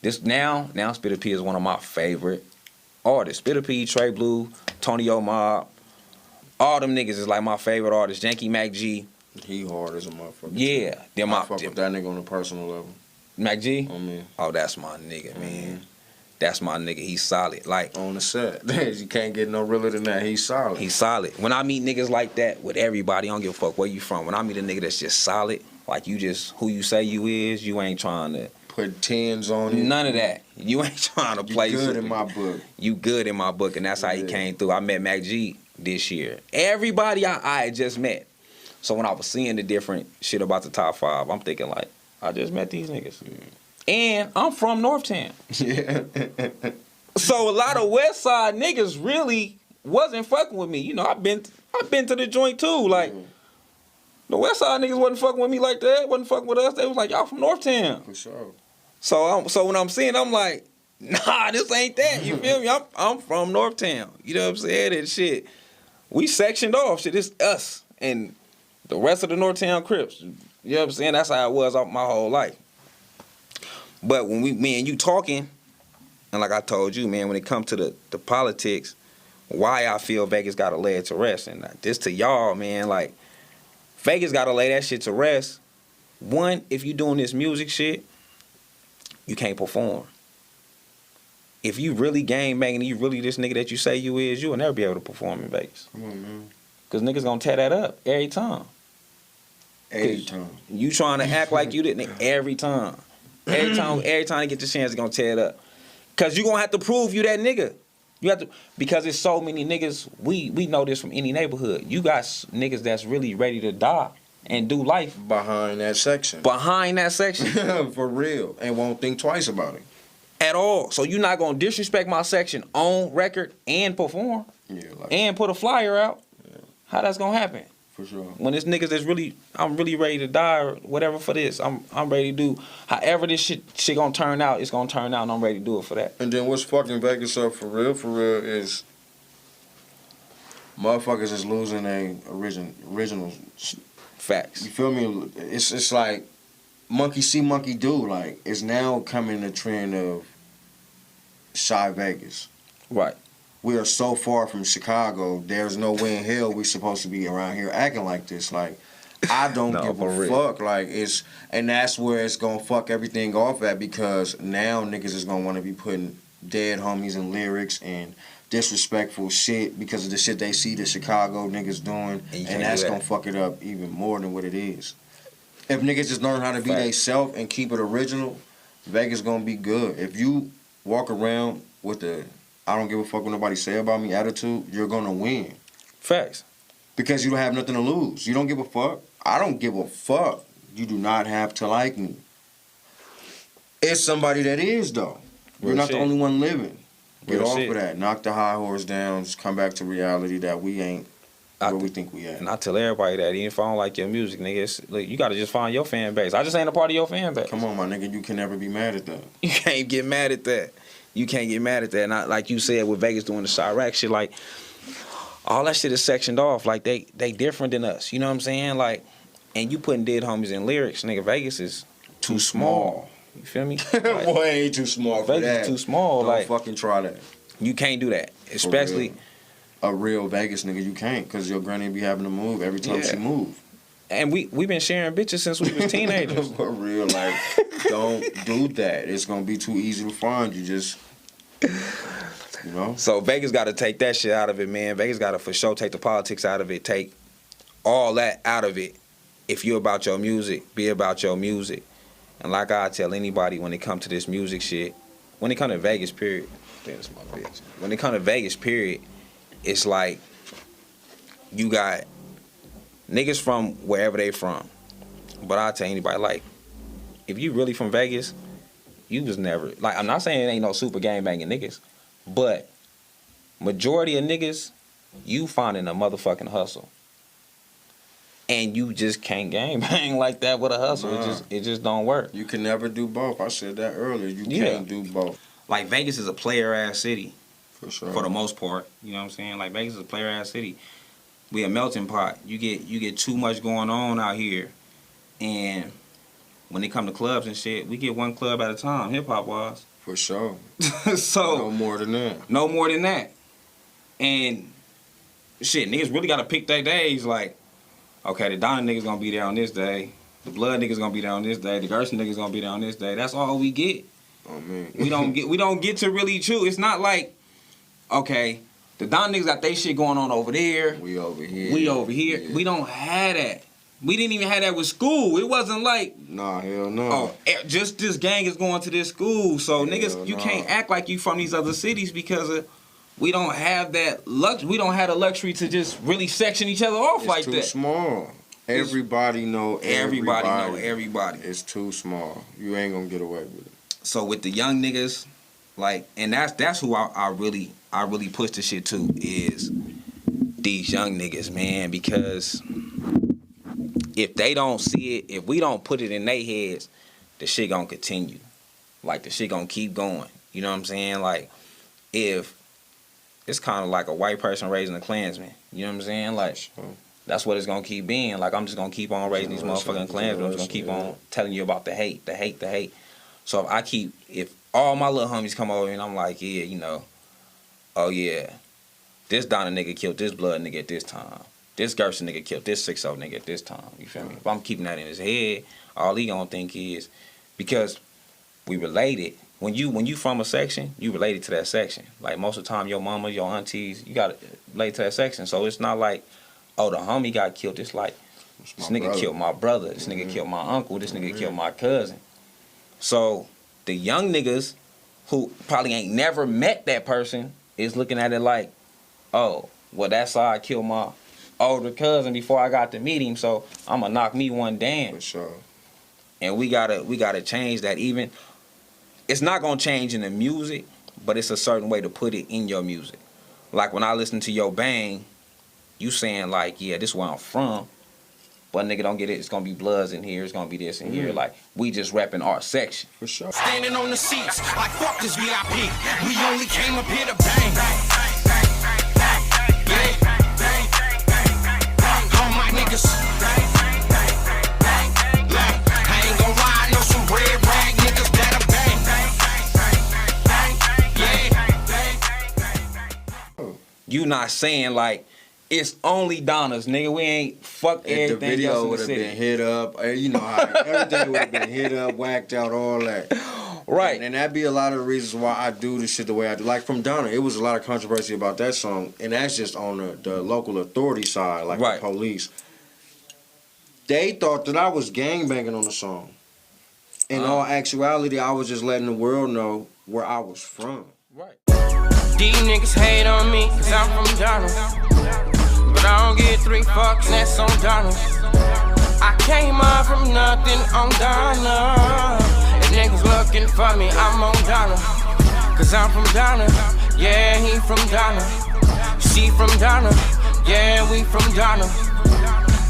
This now Spitter P is one of my favorite artists. Spitter P, Trey Blue, Tony O Mob. All them niggas is like my favorite artists. Janky Mac G. He hard as a motherfucker. Yeah. Them I fuck with that nigga on a personal level. Mac G? On me. Oh, that's my nigga, man. That's my nigga. He's solid. Like on the set. You can't get no realer than that. He's solid. He's solid. When I meet niggas like that with everybody, I don't give a fuck where you from. When I meet a nigga that's just solid, like you just who you say you is, you ain't trying to put tens on it. None of that. You ain't trying to play. You good in my book. You good in my book, and that's how he came through. I met Mac G this year. Everybody I had just met. So when I was seeing the different shit about the top 5, I'm thinking like, I just met these niggas. And I'm from Northtown. Yeah. So a lot of West Side niggas really wasn't fucking with me. You know, I've been to the joint too. Like the West Side niggas wasn't fucking with me like that. Wasn't fucking with us. They was like, y'all from Northtown. For sure. So when I'm seeing, I'm like, nah, this ain't that. You feel me? I'm from Northtown. You know what I'm saying? And shit, we sectioned off. Shit, it's us and the rest of the Northtown Crips. You know what I'm saying? That's how it was my whole life. But when me and you talking, and like I told you, man, when it comes to the politics, why I feel Vegas got to lay it to rest. And this to y'all, man, like, Vegas got to lay that shit to rest. One, if you doing this music shit, you can't perform. If you really gang banging, you really this nigga that you say you is, you will never be able to perform in Vegas. Come on, man. Because niggas gonna tear that up every time. Every time. You trying to act like you didn't every time. Every time you get the chance, you're gonna tear it up. Cause you gonna have to prove you that nigga. You have to, because there's so many niggas. We know this from any neighborhood. You got niggas that's really ready to die and do life behind that section. For real, and won't think twice about it at all. So you're not gonna disrespect my section on record and perform, and put a flyer out. Yeah. How that's gonna happen? For sure. When it's niggas that's really, I'm really ready to die or whatever for this. I'm ready to do however this shit gonna turn out. It's gonna turn out, and I'm ready to do it for that. And then what's fucking Vegas up for real is motherfuckers is losing their original facts. You feel me? It's like monkey see, monkey do. Like it's now coming the trend of Shy Vegas. Right. We are so far from Chicago. There's no way in hell we're supposed to be around here acting like this. Like, I don't give a fuck. Like, and that's where it's gonna fuck everything off at, because now niggas is gonna want to be putting dead homies in lyrics and disrespectful shit because of the shit they see the Chicago niggas doing, and that's gonna fuck it up even more than what it is. If niggas just learn how to be they self and keep it original, Vegas gonna be good. If you walk around with the I don't give a fuck what nobody say about me attitude, you're gonna win. Facts. Because you don't have nothing to lose. You don't give a fuck. I don't give a fuck. You do not have to like me. It's somebody that is, though. You're not the only one living. Get off of that. Knock the high horse down. Just come back to reality that we ain't where we think we at. And I tell everybody that, even if I don't like your music, nigga, like, you gotta just find your fan base. I just ain't a part of your fan base. Come on, my nigga. You can never be mad at that. You can't get mad at that. You can't get mad at that. And like you said, with Vegas doing the Chirac shit, like, all that shit is sectioned off. Like, they different than us. You know what I'm saying? Like, and you putting dead homies in lyrics, nigga, Vegas is too small. You feel me? Like, way too small for Vegas that. is too small. Don't like, fucking try that. You can't do that. Especially a real Vegas nigga, you can't, because your granny be having to move every time she move. And we been sharing bitches since we was teenagers. For real, like, don't do that. It's gonna be too easy to find you. Just You know? So Vegas got to take that shit out of it, man. Vegas got to for sure take the politics out of it, take all that out of it. If you're about your music, be about your music. And like I tell anybody when it come to this music shit, when it come to Vegas, period. That's my bitch. When it come to Vegas, period, it's like you got niggas from wherever they from. But I tell anybody, like, if you really from Vegas, you was never, like, I'm not saying it ain't no super gang banging niggas, but majority of niggas, you finding a motherfucking hustle. And you just can't gang bang like that with a hustle. Nah. It just don't work. You can never do both. I said that earlier. You can't do both. Like, Vegas is a player-ass city. For sure. For the most part. You know what I'm saying? Like, Vegas is a player-ass city. We a melting pot. You get too much going on out here. And when it come to clubs and shit, we get one club at a time, hip-hop wise. For sure. So no more than that. No more than that. And shit, niggas really gotta pick their days. Like, okay, the Donna niggas gonna be there on this day. The Blood niggas gonna be there on this day. The Gerson niggas gonna be there on this day. That's all we get. Oh man. We don't get to really choose. It's not like, okay, the Don niggas got they shit going on over there. We over here. We over here. Yeah. We don't have that. We didn't even have that with school. It wasn't like, nah, hell no. Oh, just this gang is going to this school. So Hell niggas, you nah. can't act like you from these other cities because we don't have that we don't have the luxury to just really section each other off It's like too that. small. Everybody know Everybody know everybody. It's too small. You ain't gonna get away with it. So with the young niggas, like, and that's who I really push the shit to is these young niggas, man, because if they don't see it, if we don't put it in their heads, the shit gonna continue. Like, the shit gonna keep going. You know what I'm saying? Like, if it's kind of like a white person raising a Klansman. You know what I'm saying? Like, Sure. that's what it's gonna keep being. Like, I'm just gonna keep on raising these motherfucking Klansmen. I'm just gonna keep on telling you about the hate, the hate, the hate. So if all my little homies come over and I'm like, yeah, you know, oh yeah, this Donna nigga killed this Blood nigga at this time. This Gerson nigga killed this 6-0 nigga at this time. You feel me? If I'm keeping that in his head, all he gonna think is, because we related. When you from a section, you related to that section. Like, most of the time, your mama, your aunties, you got related to that section. So it's not like, oh, the homie got killed. It's like, this nigga killed my brother. This nigga killed my uncle. This nigga killed my cousin. So the young niggas who probably ain't never met that person is looking at it like, oh, well, that's how I killed my older cousin before I got to meet him, so I'm gonna knock me one down. For sure. And we gotta change that. Even it's not gonna change in the music, but it's a certain way to put it in your music. Like, when I listen to your bang, you saying like, yeah, this is where I'm from, but nigga, don't get it. It's gonna be Bloods in here. It's gonna be this in here. Like, we just repping our section. For sure. Standing on the seats like fuck this VIP. We only came up here to bang. Yeah. All my niggas. I ain't gon' lie, I know some red rag niggas that'll bang. Yeah. You not saying like it's only Donna's, nigga. We ain't fuck If the everything video else in would the have city. been hit up, you know how everything would have been hit up, whacked out, all that. Right. And that'd be a lot of the reasons why I do this shit the way I do. Like, from Donna, it was a lot of controversy about that song, and that's just on the local authority side, like Right. the police. They thought that I was gangbanging on the song. In all actuality, I was just letting the world know where I was from. Right. These niggas hate on me, cause I'm from Donna. But I don't get 3 fucks, that's on Donna. I came up from nothing on Donna. If niggas looking for me, I'm on Donna. Cause I'm from Donna, yeah, he from Donna. She from Donna, yeah, we from Donna.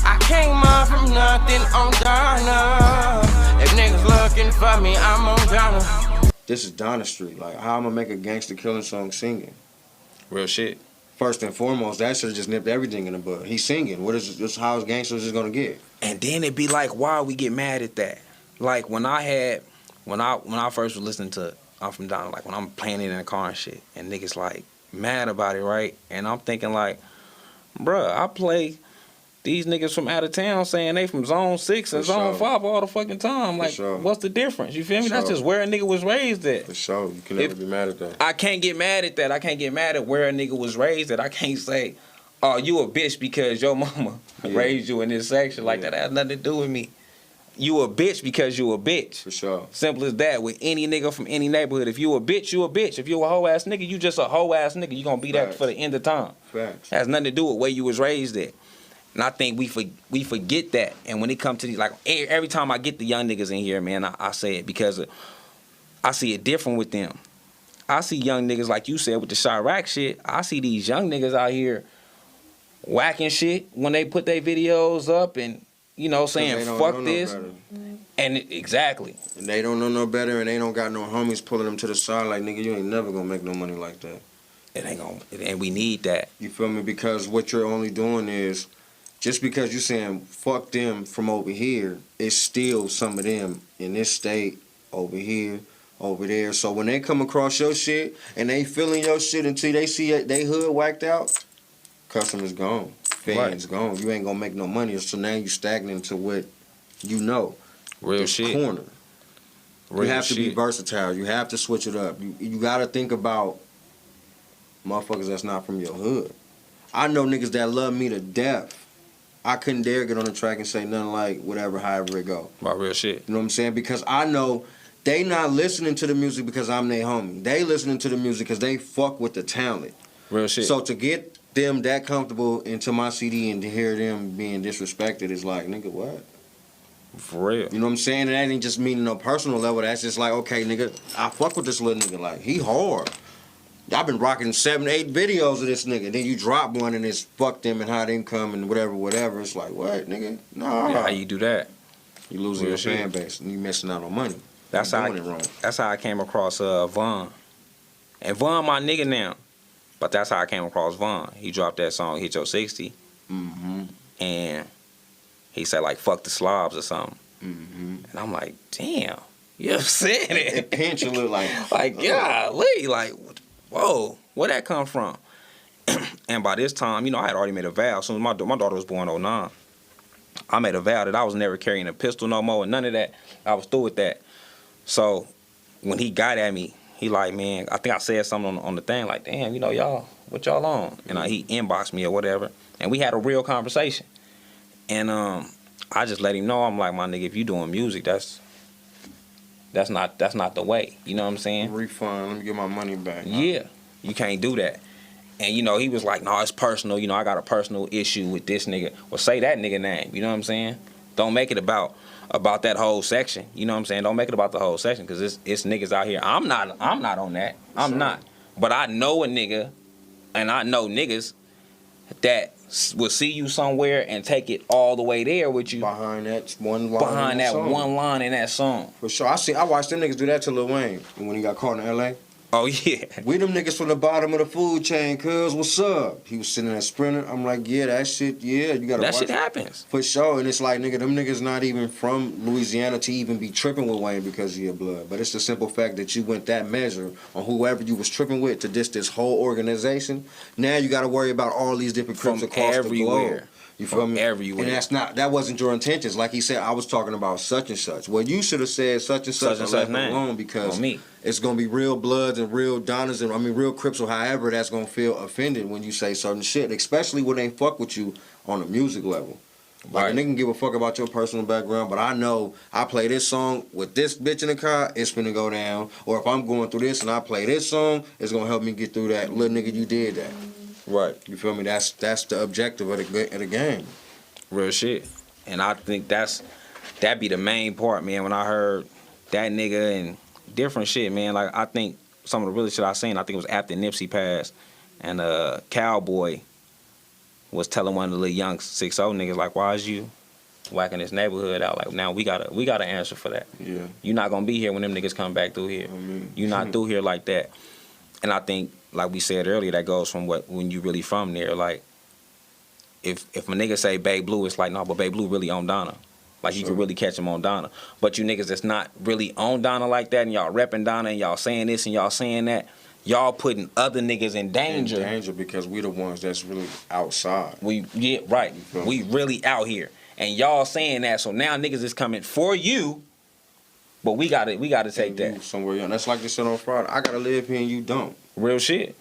I came up from nothing on Donna. If niggas looking for me, I'm on Donna. This is Donna Street. Like, how I'm gonna make a gangster killing song singing? Real shit. First and foremost, that should have just nipped everything in the bud. He's singing. What is this? How is gangsters just gonna get? And then it'd be like, why we get mad at that? Like, when I first was listening to I'm From Donna, like, when I'm playing it in the car and shit, and niggas like mad about it, right? And I'm thinking like, bruh, I play these niggas from out of town saying they from zone 6 and For zone sure. 5 all the fucking time. Like, sure. what's the difference? You feel me? For That's sure. just where a nigga was raised at. For sure. You can never If- be mad at that. I can't get mad at that. I can't get mad at where a nigga was raised at. I can't say, oh, you a bitch because your mama Yeah. raised you in this section. Like, Yeah. that has nothing to do with me. You a bitch because you a bitch. For sure. Simple as that. With any nigga from any neighborhood. If you a bitch, you a bitch. If you a hoe ass nigga, you just a hoe ass nigga. You gonna be that Facts. for the end of time. Facts. Has nothing to do with where you was raised at. And I think we forget that. And when it comes to these, like, every time I get the young niggas in here, man, I say it because I see it different with them. I see young niggas, like you said, with the Chirac shit. I see these young niggas out here whacking shit when they put their videos up and, you know, saying, They don't fuck know no this. better. And exactly. And they don't know no better, and they don't got no homies pulling them to the side like, nigga, you ain't never gonna make no money like that. It ain't gonna, and we need that. You feel me? Because what you're only doing is, just because you're saying fuck them from over here, it's still some of them in this state, over here, over there. So when they come across your shit and they feeling your shit until they see they hood whacked out, customers gone, fans gone. You ain't gonna make no money. So now you stagnant to what you know. Real this shit. corner. Real You have to be shit. versatile. You have to switch it up. You got to think about motherfuckers that's not from your hood. I know niggas that love me to death. I couldn't dare get on the track and say nothing like whatever, however it go. About real shit. You know what I'm saying? Because I know they not listening to the music because I'm their homie. They listening to the music because they fuck with the talent. Real shit. So to get them that comfortable into my CD and to hear them being disrespected is like, nigga, what? For real. You know what I'm saying? And that ain't just meaning no personal level. That's just like, okay, nigga, I fuck with this little nigga. Like, he hard. I've been rocking 7, 8 videos of this nigga. Then you drop one and it's fuck them and how they come and whatever. It's like, what, nigga? Nah. Yeah, how you do that? You losing Real your shit. fan base and you missing out on money. That's You how doing it wrong. that's how I came across Von. And Von my nigga now. But that's how I came across Von. He dropped that song, Hit Your 60. Mm-hmm. And he said like fuck the slobs or something. Mm-hmm. And I'm like, damn, you said It it. pinch a little like, Like, golly, like, whoa, where that come from? And by this time, you know, I had already made a vow. As soon as my daughter was born in 2009, I made a vow that I was never carrying a pistol no more and none of that. I was through with that. So when he got at me, he like, man, I think I said something on the thing, like, damn, you know, y'all, what y'all on? And he inboxed me or whatever. And we had a real conversation. And I just let him know, I'm like, my nigga, if you doing music, that's not the way. You know what I'm saying? refund, let me get my money back. Yeah, you can't do that. And, you know, he was like, no, it's personal. You know, I got a personal issue with this nigga. Well, say that nigga name. You know what I'm saying? Don't make it about that whole section. You know what I'm saying? Don't make it about the whole section because it's niggas out here. I'm not on that. I'm not. But I know a nigga, and I know niggas that will see you somewhere and take it all the way there with you Behind that one line. behind in that song. one line in that song. For sure. I watched them niggas do that to Lil Wayne when he got caught in L.A. Oh, yeah. We them niggas from the bottom of the food chain, cuz, what's up? He was sitting there sprinting. I'm like, yeah, that shit, yeah, you gotta That watch shit it. happens. For sure, and it's like, nigga, them niggas not even from Louisiana to even be tripping with Wayne because of your blood. But it's the simple fact that you went that measure on whoever you was tripping with to this whole organization. Now you gotta worry about all these different From crips across the everywhere. globe. You feel From me? everywhere. And that wasn't your intentions. Like he said, I was talking about such and such. Well, you should have said such and such, Such and and such left it name. alone because On me. it's gonna be real Bloods and real Donnas and real Crips or however that's gonna feel offended when you say certain shit, especially when they fuck with you on a music level. Like Right. a nigga can give a fuck about your personal background, but I know I play this song with this bitch in the car, it's finna go down. Or if I'm going through this and I play this song, it's gonna help me get through that. Little nigga, you did that. Right. You feel me? That's the objective of the game. Real shit. And I think that be the main part, man. When I heard that nigga and different shit, man. Like, I think some of the really shit I seen, I think it was after Nipsey passed, and Cowboy was telling one of the little young 6'0" niggas, like, why is you whacking this neighborhood out? Like, now we gotta answer for that. Yeah. You're not gonna be here when them niggas come back through here. You're not through here like that. And I think, like we said earlier, that goes from when you really from there. Like, if a nigga say Babe Blue, it's like, no, but Babe Blue really on Donna. Like, you can really catch him on Donna. But you niggas that's not really on Donna like that, and y'all repping Donna, and y'all saying this and y'all saying that, y'all putting other niggas in danger. In danger because we the ones that's really outside. We really out here. And y'all saying that, so now niggas is coming for you, but we gotta take that. Somewhere else. That's like they said on Friday. I gotta live here and you don't. Real shit.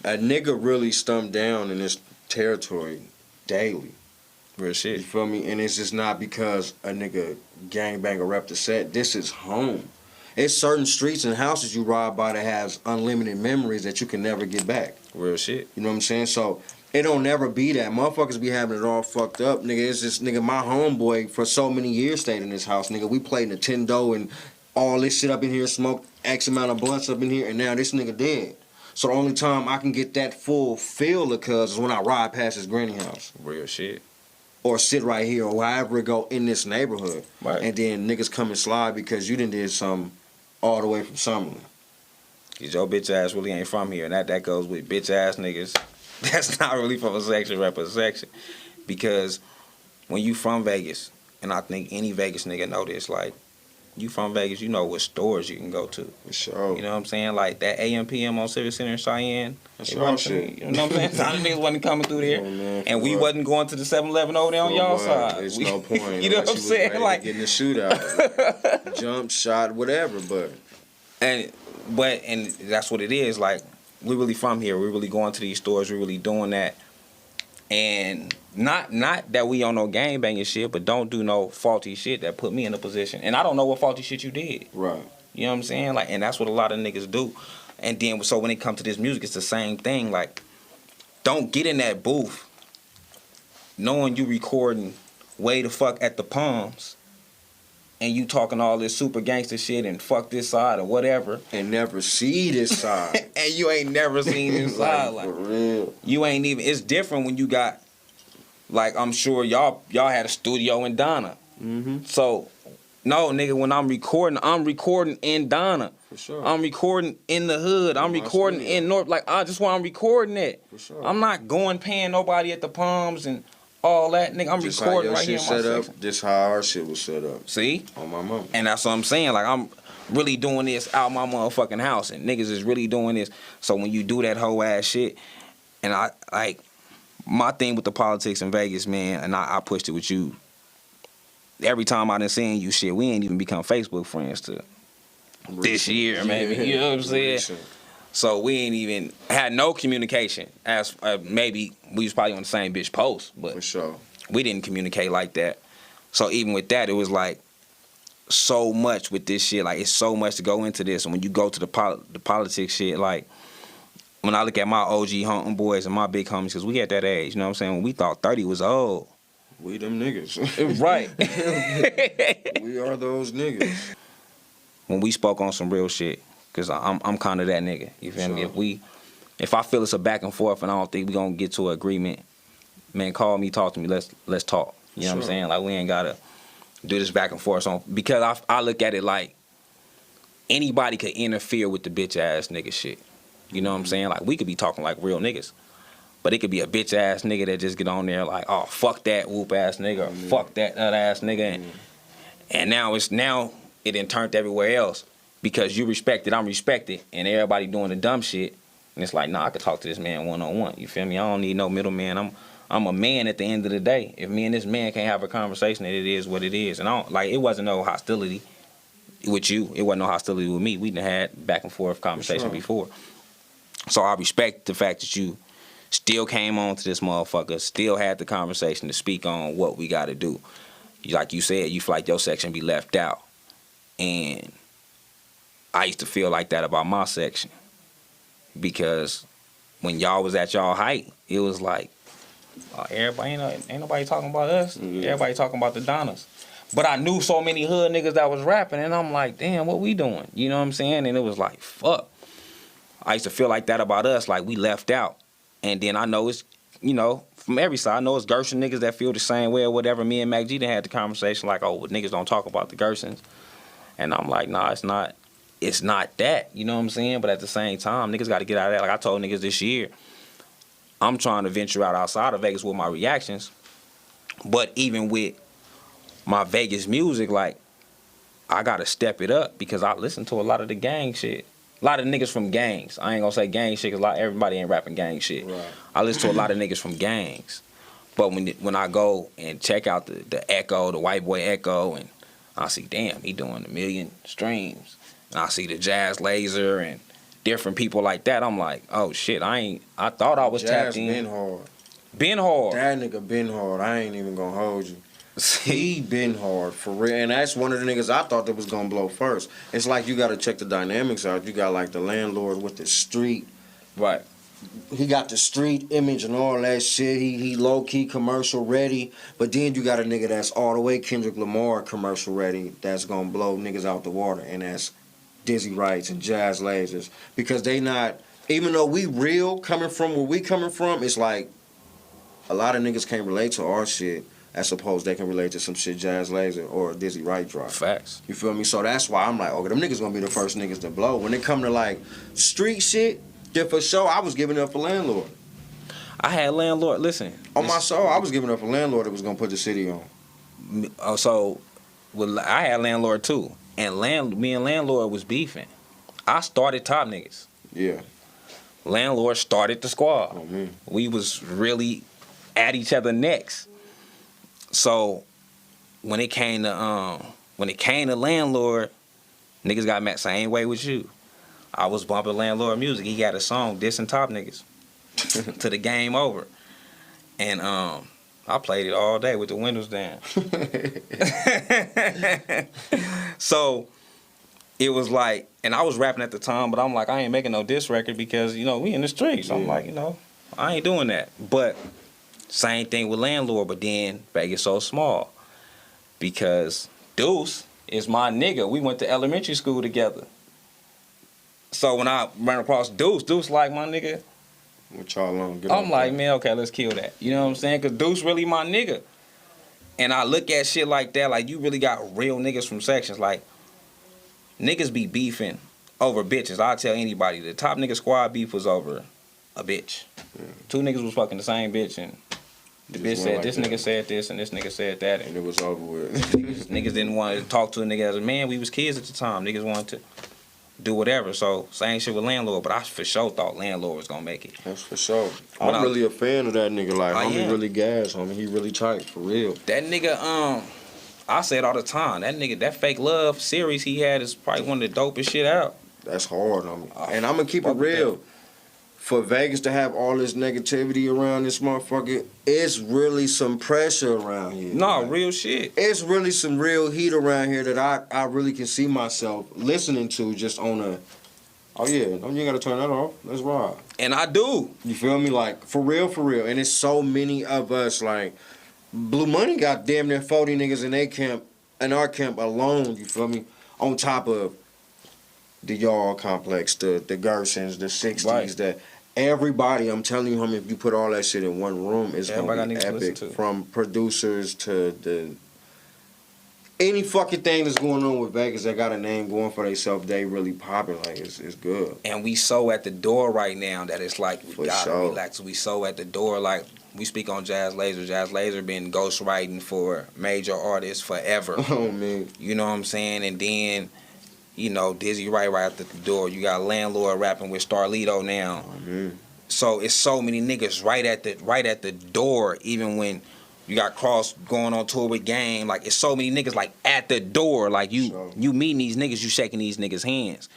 A nigga really stumped down in this territory daily. Real shit. You feel me? And it's just not because a nigga gangbang or rep the set. This is home. It's certain streets and houses you ride by that has unlimited memories that you can never get back. Real shit. You know what I'm saying? So it don't never be that. Motherfuckers be having it all fucked up, nigga. It's just, nigga, my homeboy for so many years stayed in this house, nigga. We played Nintendo and all this shit up in here, smoked X amount of blunts up in here, and now this nigga dead. So the only time I can get that full feel of cuz is when I ride past his granny house. Real shit. Or sit right here or wherever it go in this neighborhood. Right. And then niggas come and slide because you done did something all the way from Summerlin. Cause your bitch ass really ain't from here. And that goes with bitch ass niggas. That's not really from a section rep a section. Because when you from Vegas, and I think any Vegas nigga know this, like, you from Vegas, you know what stores you can go to. For sure. You know what I'm saying? Like that AMPM on Civic Center in Cheyenne. That's our shit. You know what I'm saying? Some niggas wasn't coming through there. Oh, man, and we what? wasn't going to the 7-Eleven over there on y'all side. It's no point. You know what I'm saying? Like getting the shootout. Jump, shot, whatever, but and that's what it is. Like, we really from here. We're really going to these stores. We're really doing that. And not that we on no gangbanging shit, but don't do no faulty shit that put me in a position. And I don't know what faulty shit you did. right. You know what I'm saying? Like, and that's what a lot of niggas do. And then, so when it comes to this music, it's the same thing. Like, don't get in that booth knowing you recording way the fuck at the Palms and you talking all this super gangster shit and fuck this side or whatever. And never see this side. And you ain't never seen this side. Like, for real. you ain't even, it's different when you got, like, I'm sure y'all had a studio in Donna. Mm-hmm. So, no, nigga, when I'm recording in Donna. For sure. I'm recording in the hood. I'm recording in North. Like, I just want I'm recording it. For sure. I'm not going paying nobody at the Palms and all that, nigga. I'm Just recording how right your here in shit my set up, section. just how our shit was set up. See? On my mom. And that's what I'm saying. Like, I'm really doing this out my motherfucking house, and niggas is really doing this. So when you do that whole ass shit, and I like my thing with the politics in Vegas, man, and I pushed it with you. Every time I done seen you shit, we ain't even become Facebook friends till this year, maybe. You know what I'm saying? Recent. So we ain't even had no communication. As maybe we was probably on the same bitch post, but For sure. we didn't communicate like that. So even with that, it was like so much with this shit. Like, it's so much to go into this. And when you go to the politics shit, like, when I look at my OG hunting boys and my big homies, because we at that age, you know what I'm saying? When we thought 30 was old. We them niggas. Right. We are those niggas. When we spoke on some real shit, because I'm kind of that nigga. You feel me? Sure. If I feel it's a back and forth and I don't think we gonna get to an agreement, man, call me, talk to me. Let's talk. You know what I'm Sure. saying? Like, we ain't gotta do this back and forth on, because I look at it like anybody could interfere with the bitch ass nigga shit. You know what I'm saying? Like, we could be talking like real niggas, but it could be a bitch ass nigga that just get on there like, oh, fuck that whoop ass nigga, or fuck that nut ass nigga, and now it done turned everywhere else because you respected, I'm respected, and everybody doing the dumb shit, and it's like, nah, I could talk to this man one-on-one. You feel me? I don't need no middleman. I'm a man at the end of the day. If me and this man can't have a conversation, it is what it is. And I don't, like, it wasn't no hostility with you. It wasn't no hostility with me. We done had back and forth conversation before. So I respect the fact that you still came on to this motherfucker, still had the conversation to speak on what we got to do. Like you said, you feel like your section be left out. And I used to feel like that about my section. Because when y'all was at y'all height, it was like, everybody ain't nobody talking about us. Everybody talking about the Donnas. But I knew so many hood niggas that was rapping, and I'm like, damn, what we doing? You know what I'm saying? And it was like, fuck. I used to feel like that about us, like we left out. And then I know it's, you know, from every side, I know it's Gershon niggas that feel the same way or whatever. Me and Mac G done had the conversation like, oh, well, niggas don't talk about the Gershons. And I'm like, nah, it's not that. You know what I'm saying? But at the same time, niggas got to get out of that. Like I told niggas this year, I'm trying to venture out outside of Vegas with my reactions. But even with my Vegas music, like, I got to step it up because I listen to a lot of the gang shit. a lot of niggas from gangs. I ain't gonna say gang shit because everybody ain't rapping gang shit. Right. I listen to a lot of niggas from gangs. But when I go and check out the Echo, the White Boy Echo, and I see, damn, he doing 1 million streams. And I see the Jazz Laser and different people like that. I'm like, oh shit, I thought I was Jazz tapped in. been hard. Been hard. That nigga been hard. I ain't even gonna hold you. He been hard for real, and that's one of the niggas I thought that was gonna blow first. It's like you gotta check the dynamics out. You got like the landlord with the street. Right. He got the street image and all that shit. He low key commercial ready, but then you got a nigga that's all the way Kendrick Lamar commercial ready. That's gonna blow niggas out the water, and that's Dizzy Wrights and Jazz Lasers, because they not, even though we real coming from where we coming from, it's like a lot of niggas can't relate to our shit as opposed they can relate to some shit Jazz Laser or Dizzy Wright drop. Facts. You feel me? So that's why I'm like, okay, them niggas gonna be the first niggas to blow. When it come to like street shit, yeah, for sure, I was giving up for Landlord. I had Landlord, listen. On my soul, I was giving up for Landlord that was gonna put the city on. So, I had Landlord too. And me and Landlord was beefing. I started Top Niggas. Yeah. Landlord started the squad. Oh, man. We was really at each other necks. So when it came to Landlord, niggas got mad same way with you. I was bumping Landlord music. He got a song dissing Top Niggas to the game over. And I played it all day with the windows down. So it was like, and I was rapping at the time, but I'm like, I ain't making no diss record because, we in the streets. Yeah. I'm like, I ain't doing that. But same thing with Landlord, but then Vegas so small. Because Deuce is my nigga. We went to elementary school together. So when I ran across Deuce like my nigga. What y'all on? I'm like, man, okay, let's kill that. You know what I'm saying? Because Deuce really my nigga. And I look at shit like that, like you really got real niggas from sections. Like, niggas be beefing over bitches. I'll tell anybody, the Top Nigga Squad beef was over a bitch. Yeah. 2 niggas was fucking the same bitch, and the bitch said, like this nigga said this, and this nigga said that. And it was over with. Niggas didn't want to talk to a nigga as a man. We was kids at the time. Niggas wanted to do whatever. So, same shit with Landlord, but I for sure thought Landlord was going to make it. That's for sure. I'm really a fan of that nigga. Like, homie really gas, homie. He really tight, for real. That nigga, I say it all the time. That nigga, that Fake Love series he had is probably one of the dopest shit out. That's hard on me. And I'm going to keep it real. For Vegas to have all this negativity around this motherfucker, it's really some pressure around here. No, like, real shit. It's really some real heat around here that I really can see myself listening to just on a, oh yeah, you ain't got to turn that off. Let's ride. And I do. You feel me? Like, for real, for real. And it's so many of us, like, Blue Money got damn near 40 niggas in our camp alone, you feel me? On top of the Y'all Complex, the Gersons, the 60s, right. That everybody, I'm telling you, homie, if you put all that shit in one room, it's gonna be epic. From producers to any fucking thing that's going on with Vegas that got a name going for themselves, they really popping. Like, it's good. And we so at the door right now that it's like, we gotta relax. We so at the door, like, we speak on Jazz Laser. Jazz Laser been ghostwriting for major artists forever. Oh, man. You know what I'm saying? And then, Dizzy right at the door. You got Landlord rapping with Starlito now. Mm-hmm. So it's so many niggas right at the door. Even when you got Cross going on tour with Game, like it's so many niggas like at the door. Like you meeting these niggas, you shaking these niggas' hands.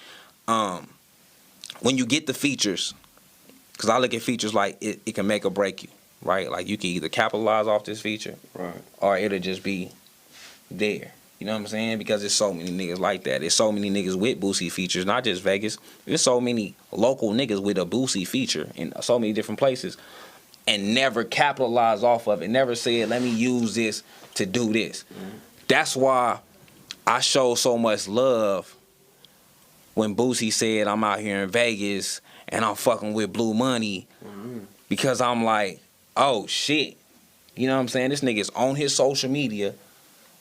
When you get the features, because I look at features like it can make or break you, right? Like you can either capitalize off this feature, right, or it'll just be there. You know what I'm saying? Because there's so many niggas like that. There's so many niggas with Boosie features, not just Vegas. There's so many local niggas with a Boosie feature in so many different places and never capitalize off of it. Never said, let me use this to do this. Mm-hmm. That's why I show so much love when Boosie said, I'm out here in Vegas and I'm fucking with Blue Money. Mm-hmm. Because I'm like, oh, shit. You know what I'm saying? This nigga's on his social media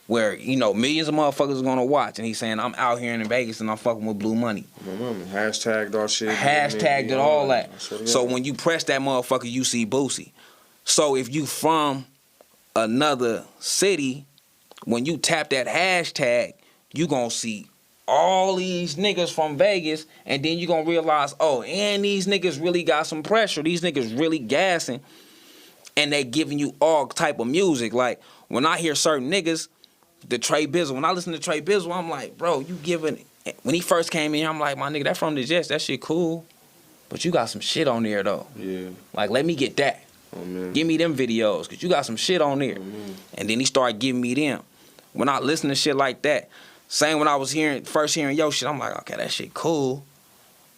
where, millions of motherfuckers are gonna watch, and he's saying, I'm out here in Vegas and I'm fucking with Blue Money. Hashtagged our shit. Hashtagged it, all that. So when you press that motherfucker, you see Boosie. So if you from another city, when you tap that hashtag, you gonna see all these niggas from Vegas, and then you gonna realize, oh, and these niggas really got some pressure. These niggas really gassing, and they giving you all type of music. Like, when I hear certain niggas, the Trey Bizzle, when I listen to Trey Bizzle, I'm like, bro, you giving, when he first came in, I'm like, my nigga, that from the Jets, that shit cool, but you got some shit on there, though. Yeah. Like, let me get that. Oh, man. Give me them videos, because you got some shit on there. And then he started giving me them. When I listen to shit like that, same when I was first hearing your shit, I'm like, okay, that shit cool.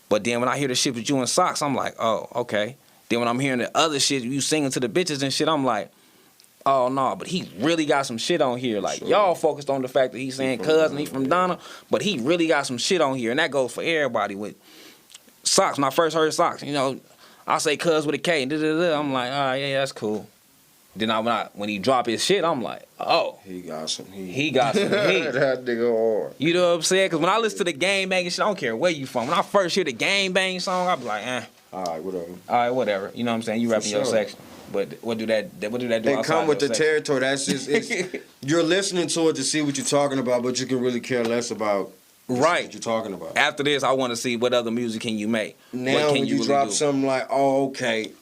But then when I hear the shit with you and Socks, I'm like, oh, okay. Then when I'm hearing the other shit, you singing to the bitches and shit, I'm like, oh, no, but he really got some shit on here. Like, y'all focused on the fact that he's saying cuz and he from Donna, but he really got some shit on here. And that goes for everybody. With Socks, when I first heard Socks, you know, I say cuz with a K, and I'm like, all right, yeah, that's cool. Then when he drop his shit, I'm like, oh. He got some heat. He got some heat. That nigga hard. You know what I'm saying? Because when I listen to the Gang Banging shit, I don't care where you from. When I first hear the Gang Bang song, I be like, All right, whatever. All right, whatever. You know what I'm saying? You rapping your section. But what do that do They outside come with the section? territory. That's just, you're listening to it to see what you're talking about, but you can really care less about Right. what you're talking about. After this, I want to see what other music can you make. Now what can when you really drop do? something like, oh,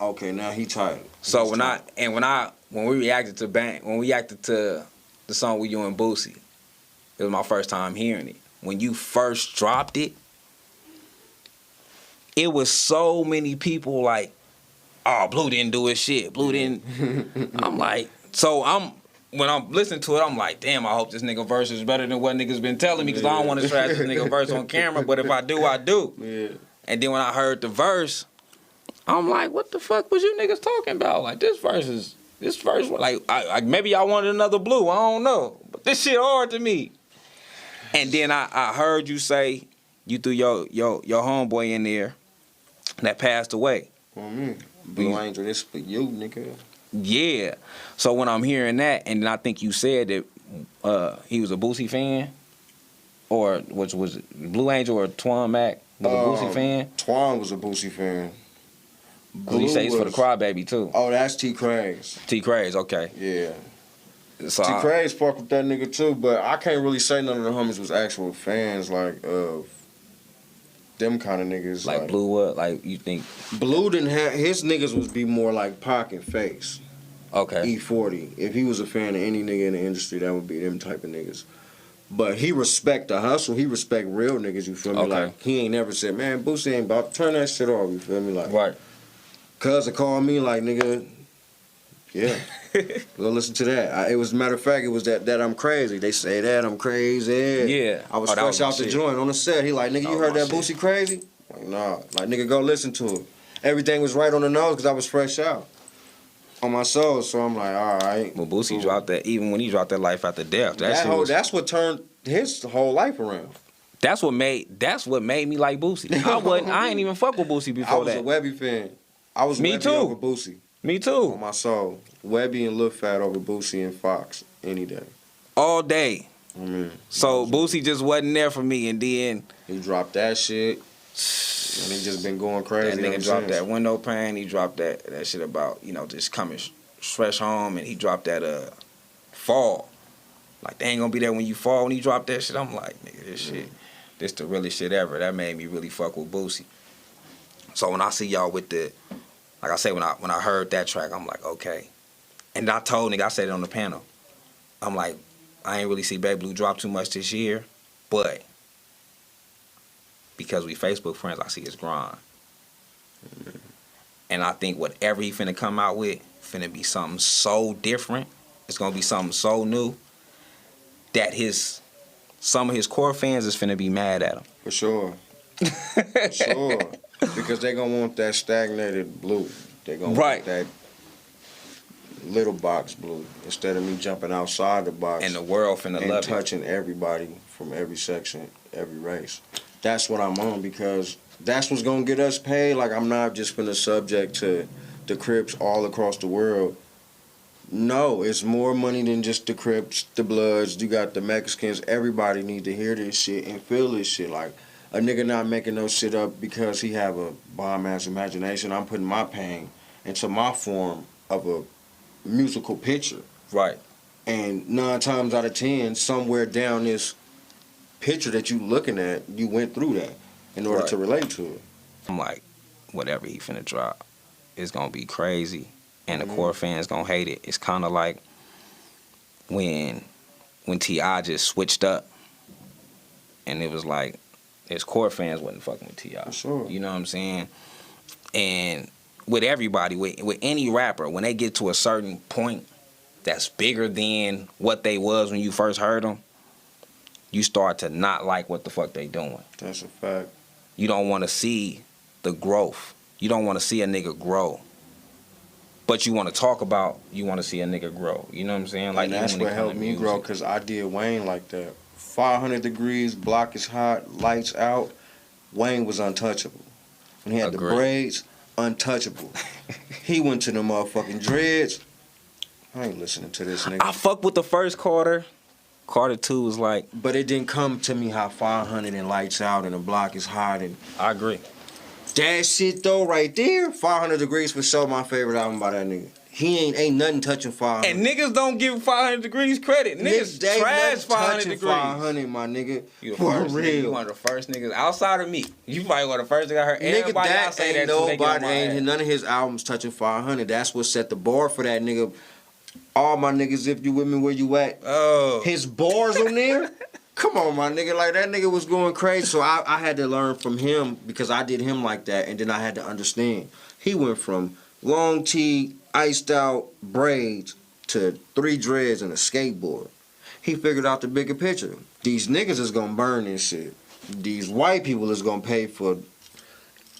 okay, now he tired. So when we reacted to the song with you and Boosie, it was my first time hearing it. When you first dropped it, it was so many people like, oh, Blue didn't do his shit. Blue didn't. I'm like, when I'm listening to it, I'm like, damn, I hope this nigga verse is better than what niggas been telling me, because I don't want to trash this nigga verse on camera, but if I do, I do. Yeah. And then when I heard the verse, I'm like, what the fuck was you niggas talking about? Like, this verse, like, maybe I wanted another Blue, I don't know. But this shit hard to me. And then I heard you say you threw your homeboy in there that passed away. Blue Angel, this for you, nigga. Yeah. So when I'm hearing that, and then I think you said that he was a Boosie fan, or which was it, Blue Angel or Twan Mac was a Boosie fan? Twan was a Boosie fan. Because you say he's for the Crybaby too. Oh, that's T. Craze. T. Craze, okay. Yeah. So T. Craze fuck with that nigga too, but I can't really say none of the homies was actual fans like of them kind of niggas. Like Blue what? Like you think Blue didn't have his niggas would be more like Pac and Face. Okay. E40. If he was a fan of any nigga in the industry, that would be them type of niggas. But he respect the hustle. He respect real niggas, you feel me? Okay. Like, he ain't never said, man, Boosie ain't about to turn that shit off, you feel me? Like, Right. Cousin called me like, nigga, yeah, go listen to that. It was, matter of fact, it was that I'm crazy. They say that I'm crazy. Yeah. I was Oh, that fresh was my out the shit. joint on the set. He like, nigga, you heard my that shit. Boosie crazy? Like, nah. Like, nigga, go listen to it. Everything was right on the nose because I was fresh out on my soul. So I'm like, all right. Well, Boosie cool. dropped that, even when he dropped that Life After Death. That's what turned his whole life around. That's what made me like Boosie. I ain't even fuck with Boosie before I was that. a Webby fan. I was Me Webby too. over Boosie. Me On too. my soul. Webby and Lil Fat over Boosie and Fox any day. All day. I mean, So Boosie just wasn't there for me, and then he dropped that shit, and he just been going that crazy. nigga ever dropped since. that Window Pane. He dropped that shit about, just coming fresh home, and he dropped that Fall. Like, they ain't gonna be there when you fall. When he dropped that shit, I'm like, nigga, this shit, this the realest shit ever. That made me really fuck with Boosie. So when I see y'all with the, like I say, when I heard that track, I'm like, okay. And I told nigga, I said it on the panel. I'm like, I ain't really see Baby Blue drop too much this year, but because we Facebook friends, I see his grind. And I think whatever he finna come out with, finna be something so different. It's gonna be something so new that some of his core fans is finna be mad at him. For sure. For sure. Because they gonna want that stagnated Blue. They gonna Right. want that little box Blue instead of me jumping outside the box And the world finna and love it. touching everybody from every section, every race. That's what I'm on, because that's what's gonna get us paid. Like, I'm not just finna subject to the Crips all across the world. No, it's more money than just the Crips, the Bloods. You got the Mexicans. Everybody need to hear this shit and feel this shit. Like, a nigga not making no shit up because he have a bomb-ass imagination. I'm putting my pain into my form of a musical picture. Right. And 9 times out of 10, somewhere down this picture that you looking at, you went through that in order Right. to relate to it. I'm like, whatever he finna drop, it's gonna be crazy, and the core fans gonna hate it. It's kind of like when T.I. just switched up, and it was like his core fans wasn't fucking with T.I. For sure. You know what I'm saying? And with everybody, with any rapper, when they get to a certain point that's bigger than what they was when you first heard them, you start to not like what the fuck they doing. That's a fact. You don't want to see the growth. You don't want to see a nigga grow. But you want to talk about, you want to see a nigga grow. You know what I'm saying? Like, that's even when what it come helped to me music. grow, because I did Wayne like that. 500 degrees, block is hot, lights out. Wayne was untouchable. When he had Agreed. the braids, untouchable. He went to the motherfucking dreads. I ain't listening to this nigga. I fuck with the first Carter. Carter 2 was like, But it didn't come to me how 500 and lights out and the block is hot and I agree. that shit though right there. 500 degrees for sure my favorite album by that nigga. He ain't nothing touching 500. And niggas don't give 500 degrees credit. Niggas they trash nothing 500 touching degrees. 500, my nigga. You the For first nigga, you real. one of the first niggas outside of me. You probably one of the first niggas I heard. Nigga, Everybody that else say ain't that till they get on nobody, my ain't ass. none of his albums touching 500. That's what set the bar for that nigga. All my niggas, if you with me, where you at? Oh. His bars on there. Come on, my nigga. Like, that nigga was going crazy. So I had to learn from him because I did him like that. And then I had to understand. He went from long tee, iced out braids to 3 dreads and a skateboard. He figured out the bigger picture. These niggas is going to burn this shit. These white people is going to pay for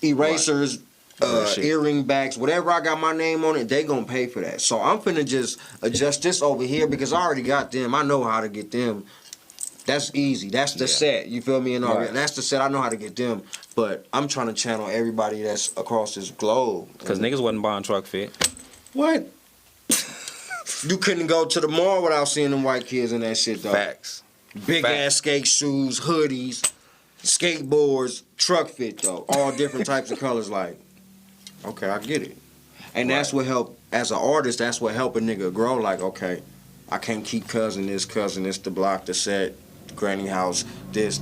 erasers, Real shit. earring backs, whatever I got my name on it, they gonna pay for that. So I'm finna just adjust this over here because I already got them. I know how to get them. That's easy. That's the set. You feel me? And all Right. that. That's the set. I know how to get them. But I'm trying to channel everybody that's across this globe. Because niggas wasn't buying truck fit. What? You couldn't go to the mall without seeing them white kids in that shit though. Facts. Big Facts. ass skate shoes, hoodies, skateboards, truck fit though. All different types of colors. Like, okay, I get it. And that's what helped, as an artist, that's what helped a nigga grow. Like, okay, I can't keep cousin this, the block, the set, the granny house, this.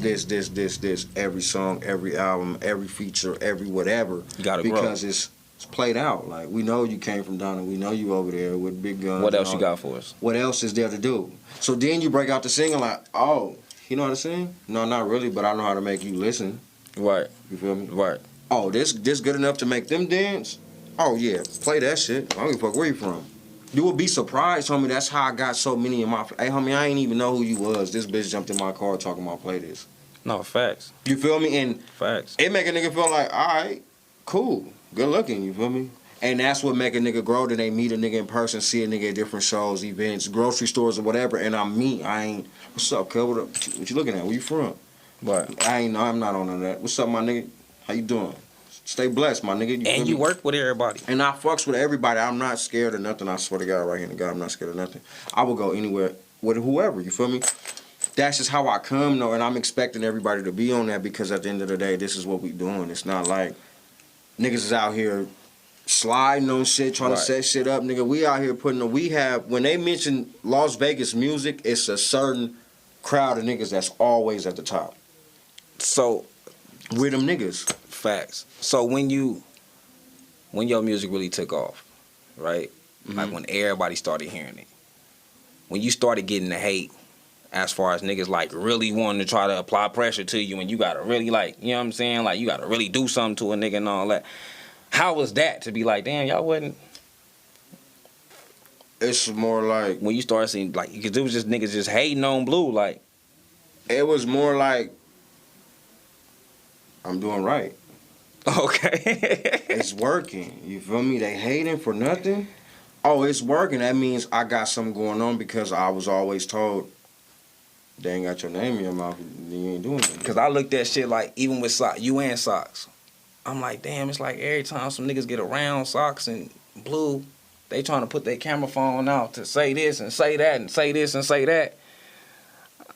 Every song, every album, every feature, every whatever. You gotta grow. Because it's played out. Like, we know you came from down there. We know you over there with big guns. What and else you all got for us? what else is there to do? So then you break out the singing like, oh, you know how to sing? No, not really, but I know how to make you listen. Right. You feel me? Right. Oh, this good enough to make them dance? Oh yeah, play that shit. I don't give a fuck where you from. You would be surprised, homie. That's how I got so many in my. Hey, homie, I ain't even know who you was. This bitch jumped in my car talking about play this. No, facts. You feel me? And Facts. it make a nigga feel like, all right, cool, good looking. You feel me? And that's what make a nigga grow. Then they meet a nigga in person, see a nigga at different shows, events, grocery stores, or whatever. And I'm me. I ain't. What's up, cuz? What you looking at? Where you from? Right. I'm not on none of that. What's up, my nigga? How you doing? Stay blessed, my nigga. And you work with everybody. And I fucks with everybody. I'm not scared of nothing. I swear to God, right here to God, I'm not scared of nothing. I will go anywhere with whoever. You feel me? That's just how I come, though. And I'm expecting everybody to be on that because at the end of the day, this is what we doing. It's not like niggas is out here sliding on shit, trying to Right. set shit up, nigga. We out here when they mention Las Vegas music, it's a certain crowd of niggas that's always at the top. So, We're them niggas. facts. So when your music really took off, right? Like when everybody started hearing it. When you started getting the hate, as far as niggas like really wanting to try to apply pressure to you and you gotta really like, you know what I'm saying? Like you gotta really do something to a nigga and all that. How was that to be like, damn, y'all wasn't, It's more like, when you started seeing, like, because it was just niggas just hating on Blue, like, it was more like, I'm doing right. okay. It's working. You feel me? They hating for nothing. Oh, it's working. That means I got something going on because I was always told they ain't got your name in your mouth. You ain't doing it. Because I looked at shit like, even with Socks, you and Socks. I'm like, damn, it's like every time some niggas get around Socks and Blue, they trying to put their camera phone out to say this and say that and say this and say that.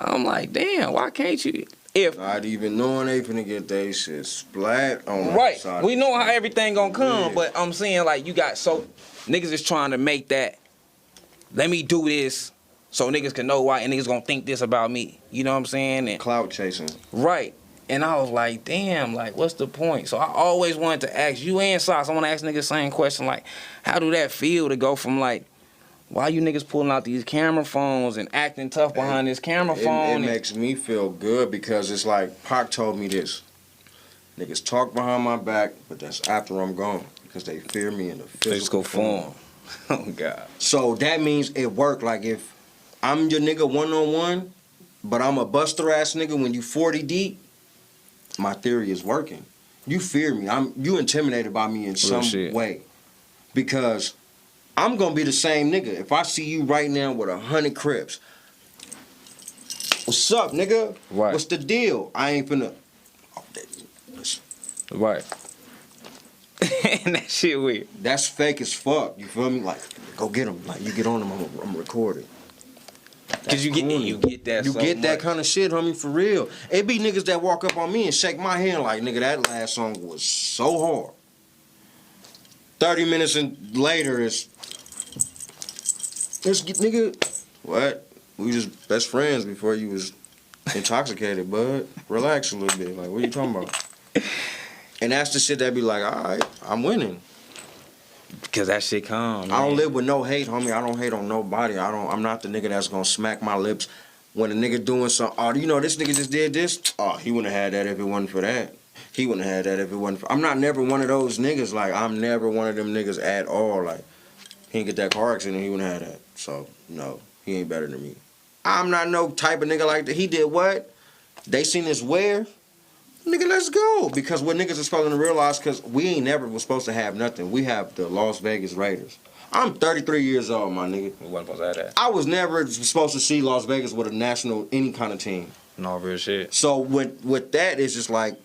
I'm like, damn, why can't you? If Not even knowing they finna get they shit splat on the right, side. we know how everything gonna come, Yeah. but I'm saying like you got so niggas is trying to make that. Let me do this so niggas can know why, and niggas gonna think this about me. You know what I'm saying? And Clout chasing. right. And I was like, damn, like, what's the point? So I always wanted to ask you and Socks, I want to ask niggas the same question, like, how do that feel to go from, like, why you niggas pulling out these camera phones and acting tough behind this camera phone? It makes me feel good because it's like, Pac told me this. Niggas talk behind my back, but that's after I'm gone because they fear me in the physical form. Oh, God. So that means it worked. Like, if I'm your nigga one-on-one, but I'm a buster-ass nigga when you 40 deep, my theory is working. You fear me. You intimidated by me in some way. Because I'm going to be the same nigga. If I see you right now with 100 Crips, what's up, nigga? Right. What's the deal? I ain't finna... Right. And that shit weird. That's fake as fuck. You feel me? Like, go get him. Like, you get on him, I'm recording. Because you get that You so get that much. kind of shit, homie, for real. It be niggas that walk up on me and shake my hand like, nigga, that last song was so hard. 30 minutes later, it's nigga, what? We just best friends before you was intoxicated, bud. Relax a little bit. Like, what are you talking about? And that's the shit that be like, all right, I'm winning. Because that shit calm. I don't live with no hate, homie. I don't hate on nobody. I'm not the nigga that's gonna smack my lips when a nigga doing something. Oh, you know this nigga just did this? Oh, he wouldn't have had that if it wasn't for that. He wouldn't have had that if it wasn't for... I'm not never one of those niggas. Like, I'm never one of them niggas at all. Like, he didn't get that car accident, he wouldn't have had that. So, no, he ain't better than me. I'm not no type of nigga like that. He did what? They seen this where? Nigga, let's go. Because what niggas is supposed to realize, because we ain't never was supposed to have nothing. We have the Las Vegas Raiders. I'm 33 years old, my nigga. We wasn't supposed to have that. I was never supposed to see Las Vegas with a national, any kind of team. No real shit. So with that, it's just like,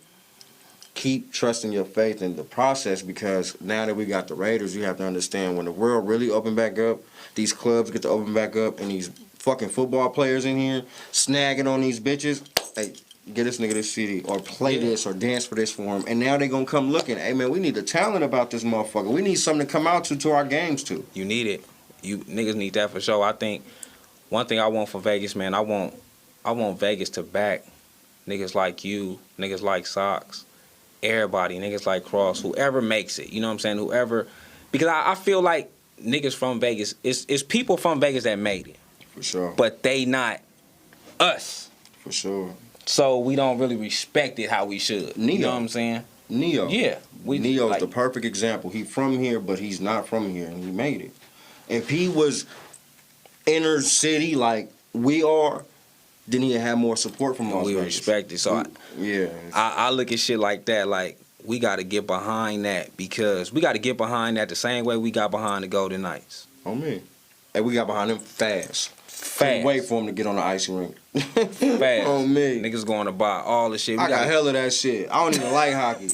keep trusting your faith in the process, because now that we got the Raiders, you have to understand when the world really open back up, these clubs get to open back up, and these fucking football players in here snagging on these bitches, hey, get this nigga this CD, or play this, or dance for this for him. And now they gonna come looking, hey man, we need the talent about this motherfucker. We need something to come out to our games to. You need it. You niggas need that for sure. I think one thing I want for Vegas, man, I want Vegas to back niggas like you, niggas like Socks, everybody, niggas like Cross, whoever makes it. You know what I'm saying? Whoever, because I feel like niggas from Vegas, it's people from Vegas that made it. For sure. But they not us. For sure. So we don't really respect it how we should. Neo. You know what I'm saying? Neo. Yeah. Neo's like, the perfect example. He from here, but he's not from here, and he made it. If he was inner city like we are, then he'd have more support from Las we Vegas. respect it. So I look at shit like that, like we got to get behind that, because we got to get behind that the same way we got behind the Golden Knights. Oh man. And we got behind them fast. Fast. Wait for him to get on the icy rink. Fast. Oh me. Niggas going to buy all the shit. I got hell of that shit. I don't even like hockey.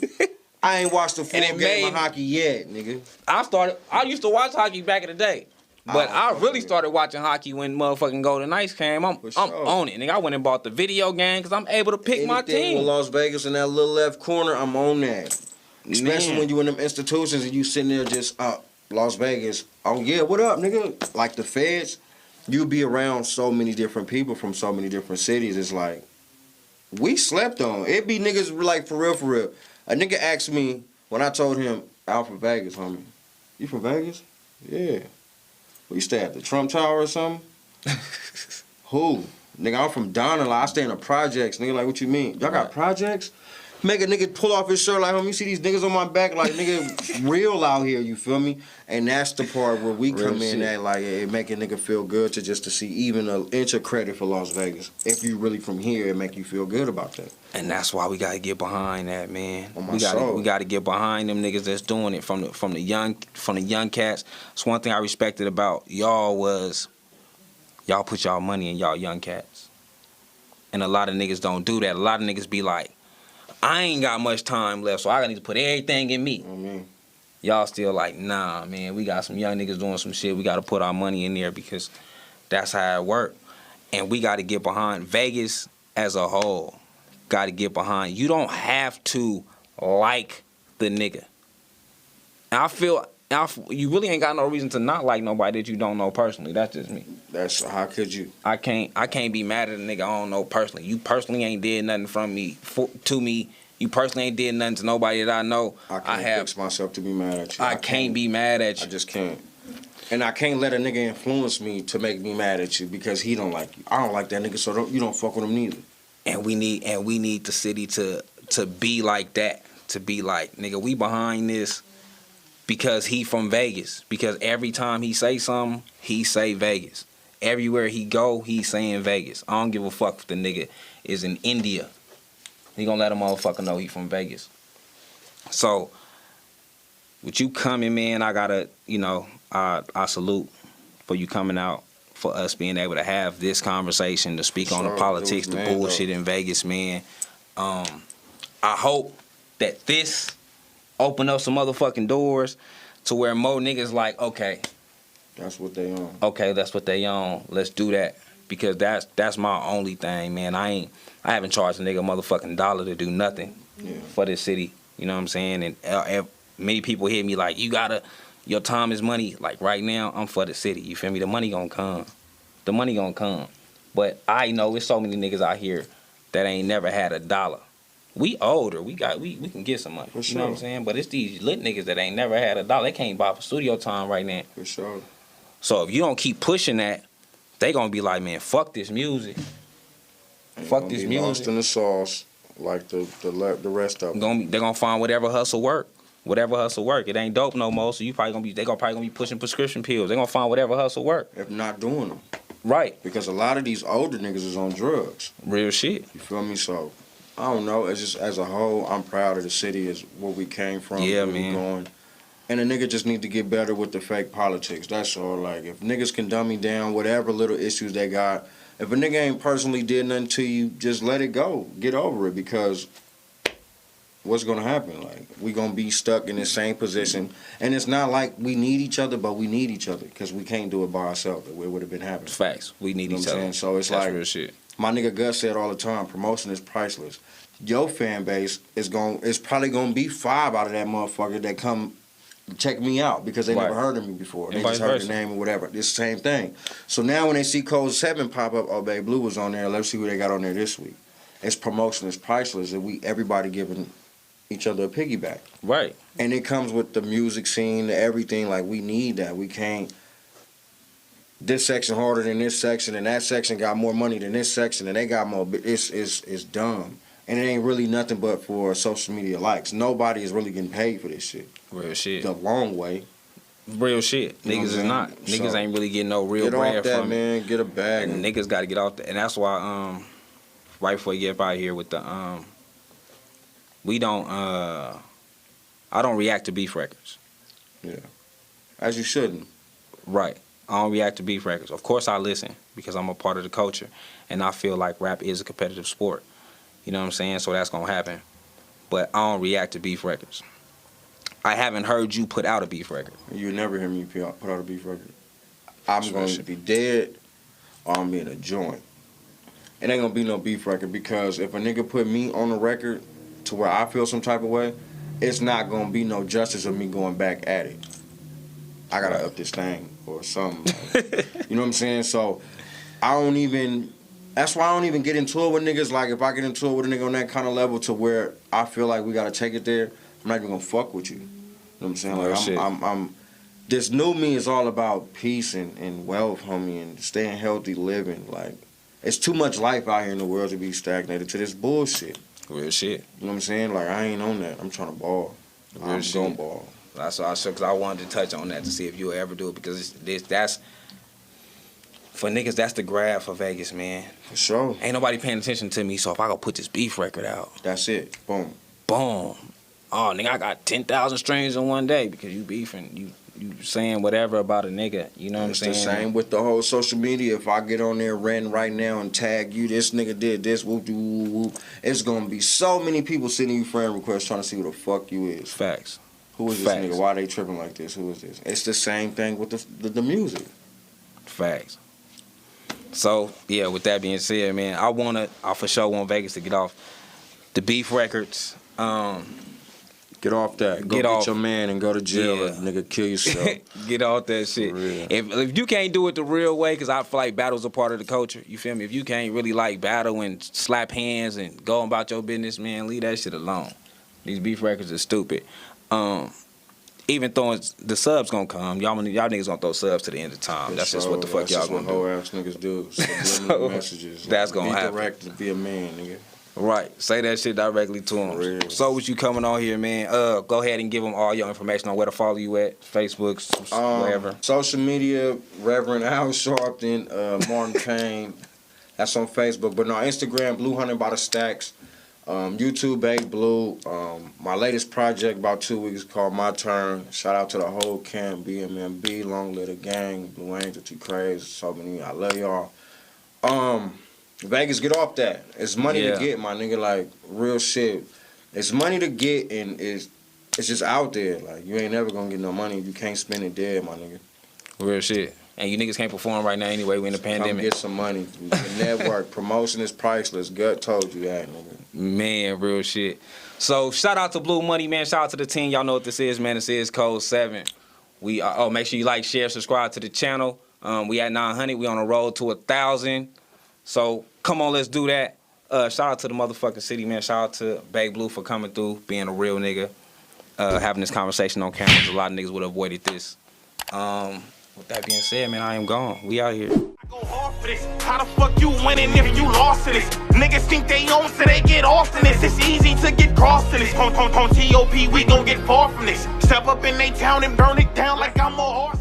I ain't watched a full game of hockey yet, nigga. I used to watch hockey back in the day. But I really started watching hockey when motherfucking Golden Knights came. I'm on it, nigga. I went and bought the video game because I'm able to pick my team. With Las Vegas in that little left corner, I'm on that. Especially when you in them institutions and you sitting there just, Las Vegas. Oh yeah, what up, nigga? Like the feds, you be around so many different people from so many different cities. It's like, we slept on. It be niggas like, for real. A nigga asked me when I told him, out from Vegas, homie. You from Vegas? Yeah. We stay at the Trump Tower or something? Who? Nigga, I'm from Donald. I stay in the projects. Nigga, like, what you mean? Y'all got projects? Make a nigga pull off his shirt like, homie, you see these niggas on my back? Like, nigga, real out here, you feel me? And that's the part where we come in at, like, it make a nigga feel good to see even an inch of credit for Las Vegas. If you really from here, it make you feel good about that. And that's why we gotta get behind that, man. We gotta get behind them niggas that's doing it from the young cats. It's one thing I respected about y'all was y'all put y'all money in y'all young cats. And a lot of niggas don't do that. A lot of niggas be like, I ain't got much time left, so I need to put everything in me. Mm-hmm. Y'all still like, nah, man, we got some young niggas doing some shit. We got to put our money in there because that's how it work. And we got to get behind Vegas as a whole. Got to get behind. You don't have to like the nigga. And I feel You really ain't got no reason to not like nobody that you don't know personally. That's just me. That's how could you? I can't be mad at a nigga I don't know personally. You personally ain't did nothing to me. You personally ain't did nothing to nobody that I know. I can't fix myself to be mad at you. I can't be mad at you. I just can't. And I can't let a nigga influence me to make me mad at you because he don't like you. I don't like that nigga, so you don't fuck with him neither. And we need the city to be like that. To be like, nigga, we behind this because he from Vegas. Because every time he say something, he say Vegas. Everywhere he go, he saying Vegas. I don't give a fuck if the nigga is in India. He gonna let a motherfucker know he from Vegas. So, with you coming, man, I gotta, I salute for you coming out, for us being able to have this conversation, to speak on the politics, the bullshit in Vegas, man. I hope that this open up some motherfucking doors to where more niggas like, okay, that's what they on. Okay, that's what they on. Let's do that. Because that's my only thing, man. I haven't charged a nigga a motherfucking dollar to do nothing for this city. You know what I'm saying? And many people hear me like, your time is money. Like right now, I'm for the city. You feel me? The money gonna come. The money gonna come. But I know there's so many niggas out here that ain't never had a dollar. We older. We can get some money. For sure. You know what I'm saying? But it's these lit niggas that ain't never had a dollar. They can't buy for studio time right now. For sure. So if you don't keep pushing that, they gonna be like, man, fuck this music. Fuck this music. Lost in the sauce, like the rest of them. They're gonna find whatever hustle work. Whatever hustle work. It ain't dope no more. So they probably gonna be pushing prescription pills. They gonna find whatever hustle work. If not doing them. Right. Because a lot of these older niggas is on drugs. Real shit. You feel me? So I don't know. It's just as a whole, I'm proud of the city, is where we came from. Yeah, where man. We going. And a nigga just need to get better with the fake politics. That's all. Like, if niggas can dumb me down, whatever little issues they got, if a nigga ain't personally did nothing to you, just let it go. Get over it, because what's going to happen? Like, we going to be stuck in the same position. And it's not like we need each other, but we need each other, because we can't do it by ourselves. It would have been happening. Facts. We need each other. So it's That's like, real shit. My nigga Gus said all the time, promotion is priceless. Your fan base is probably going to be 5 out of that motherfucker that come check me out because they never heard of me before. They just heard the name or whatever. It's the same thing. So now when they see Code 7 pop up, oh, Babe Blue was on there. Let's see who they got on there this week. It's promotion is priceless, and everybody giving each other a piggyback. Right. And it comes with the music scene, everything. Like, we need that. We can't. This section harder than this section, and that section got more money than this section, and they got more. It's dumb. And it ain't really nothing but for social media likes. Nobody is really getting paid for this shit. Real shit. The long way. Real shit. You know Niggas is not. Niggas So, ain't really getting no real bread get off that, from man. it. Get a bag. And niggas got to get off that. And that's why, right before you get up out here with the, we don't, I don't react to beef records. Yeah. As you shouldn't. Right. I don't react to beef records. Of course I listen because I'm a part of the culture. And I feel like rap is a competitive sport. You know what I'm saying? So that's going to happen. But I don't react to beef records. I haven't heard you put out a beef record. You never hear me put out a beef record. I'm going to be dead or I'm in a joint. It ain't going to be no beef record because if a nigga put me on the record to where I feel some type of way, it's not going to be no justice of me going back at it. I got to up this thing or something. You know what I'm saying? So I don't even... That's why I don't even get into it with niggas. Like, if I get into it with a nigga on that kind of level to where I feel like we got to take it there, I'm not even going to fuck with you. You know what I'm saying? Like, I'm this new me is all about peace and wealth, homie, and staying healthy, living. Like, it's too much life out here in the world to be stagnated to this bullshit. Real shit. You know what I'm saying? Like, I ain't on that. I'm trying to ball. I'm going to ball. That's why I wanted to touch on that to see if you'll ever do it because that's... For niggas, that's the grab for Vegas, man. For sure. Ain't nobody paying attention to me, so if I go put this beef record out. That's it. Boom. Boom. Oh, nigga, I got 10,000 streams in one day because you beefing. You saying whatever about a nigga. You know what I'm saying? It's the same with the whole social media. If I get on there ranting right now and tag you, this nigga did this, whoop, whoop, whoop, it's going to be so many people sending you friend requests trying to see who the fuck you is. Facts. Who is this nigga? Why they tripping like this? Who is this? It's the same thing with the music. Facts. So, yeah, with that being said, man, I for sure want Vegas to get off the beef records. Got Get off that. Go get your man and go to jail. Yeah. Nigga, kill yourself. Get off that shit. If you can't do it the real way, because I feel like battle's a part of the culture, you feel me? If you can't really like battle and slap hands and go about your business, man, leave that shit alone. These beef records are stupid. Even throwing the subs gonna come. Y'all niggas gonna throw subs to the end of time. That's just what the fuck y'all gonna do. Whole ass niggas do. Subliminal messages. That's gonna happen. Be direct to be a man, nigga. Right. Say that shit directly to them. So with you coming on here, man, go ahead and give them all your information on where to follow you at, Facebook, wherever. Social media, Reverend Al Sharpton, Martin Kane. That's on Facebook. But no, Instagram, Blue Hunting by the Stacks. YouTube, Babe Blue. My latest project about 2 weeks called My Turn. Shout out to the whole camp, BMMB, Long Live the Gang, Blue Angel, T-Craze, so many. I love y'all. Vegas, get off that. It's money to get, my nigga. Like, real shit. It's money to get, and it's just out there. Like, you ain't never gonna get no money if you can't spend it there, my nigga. Real shit. And you niggas can't perform right now anyway. We in the pandemic. Come get some money. The network. Promotion is priceless. Gut told you that, nigga. Man, real shit. So, shout out to Blue Money, man. Shout out to the team. Y'all know what this is, man. This is Code 7. We make sure you like, share, subscribe to the channel. We at 900. We on the road to 1,000. So come on, let's do that. Shout out to the motherfucking city, man. Shout out to Babe Blue for coming through, being a real nigga, having this conversation on camera. A lot of niggas would have avoided this. With that being said, man, I am gone. We out here. I go hard for this. How the fuck you winning if you lost to this? Niggas think they own, so they get off in this. It's easy to get crossed in this. On TOP, we gon' get far from this. Step up in they town and burn it down like I'm a horse.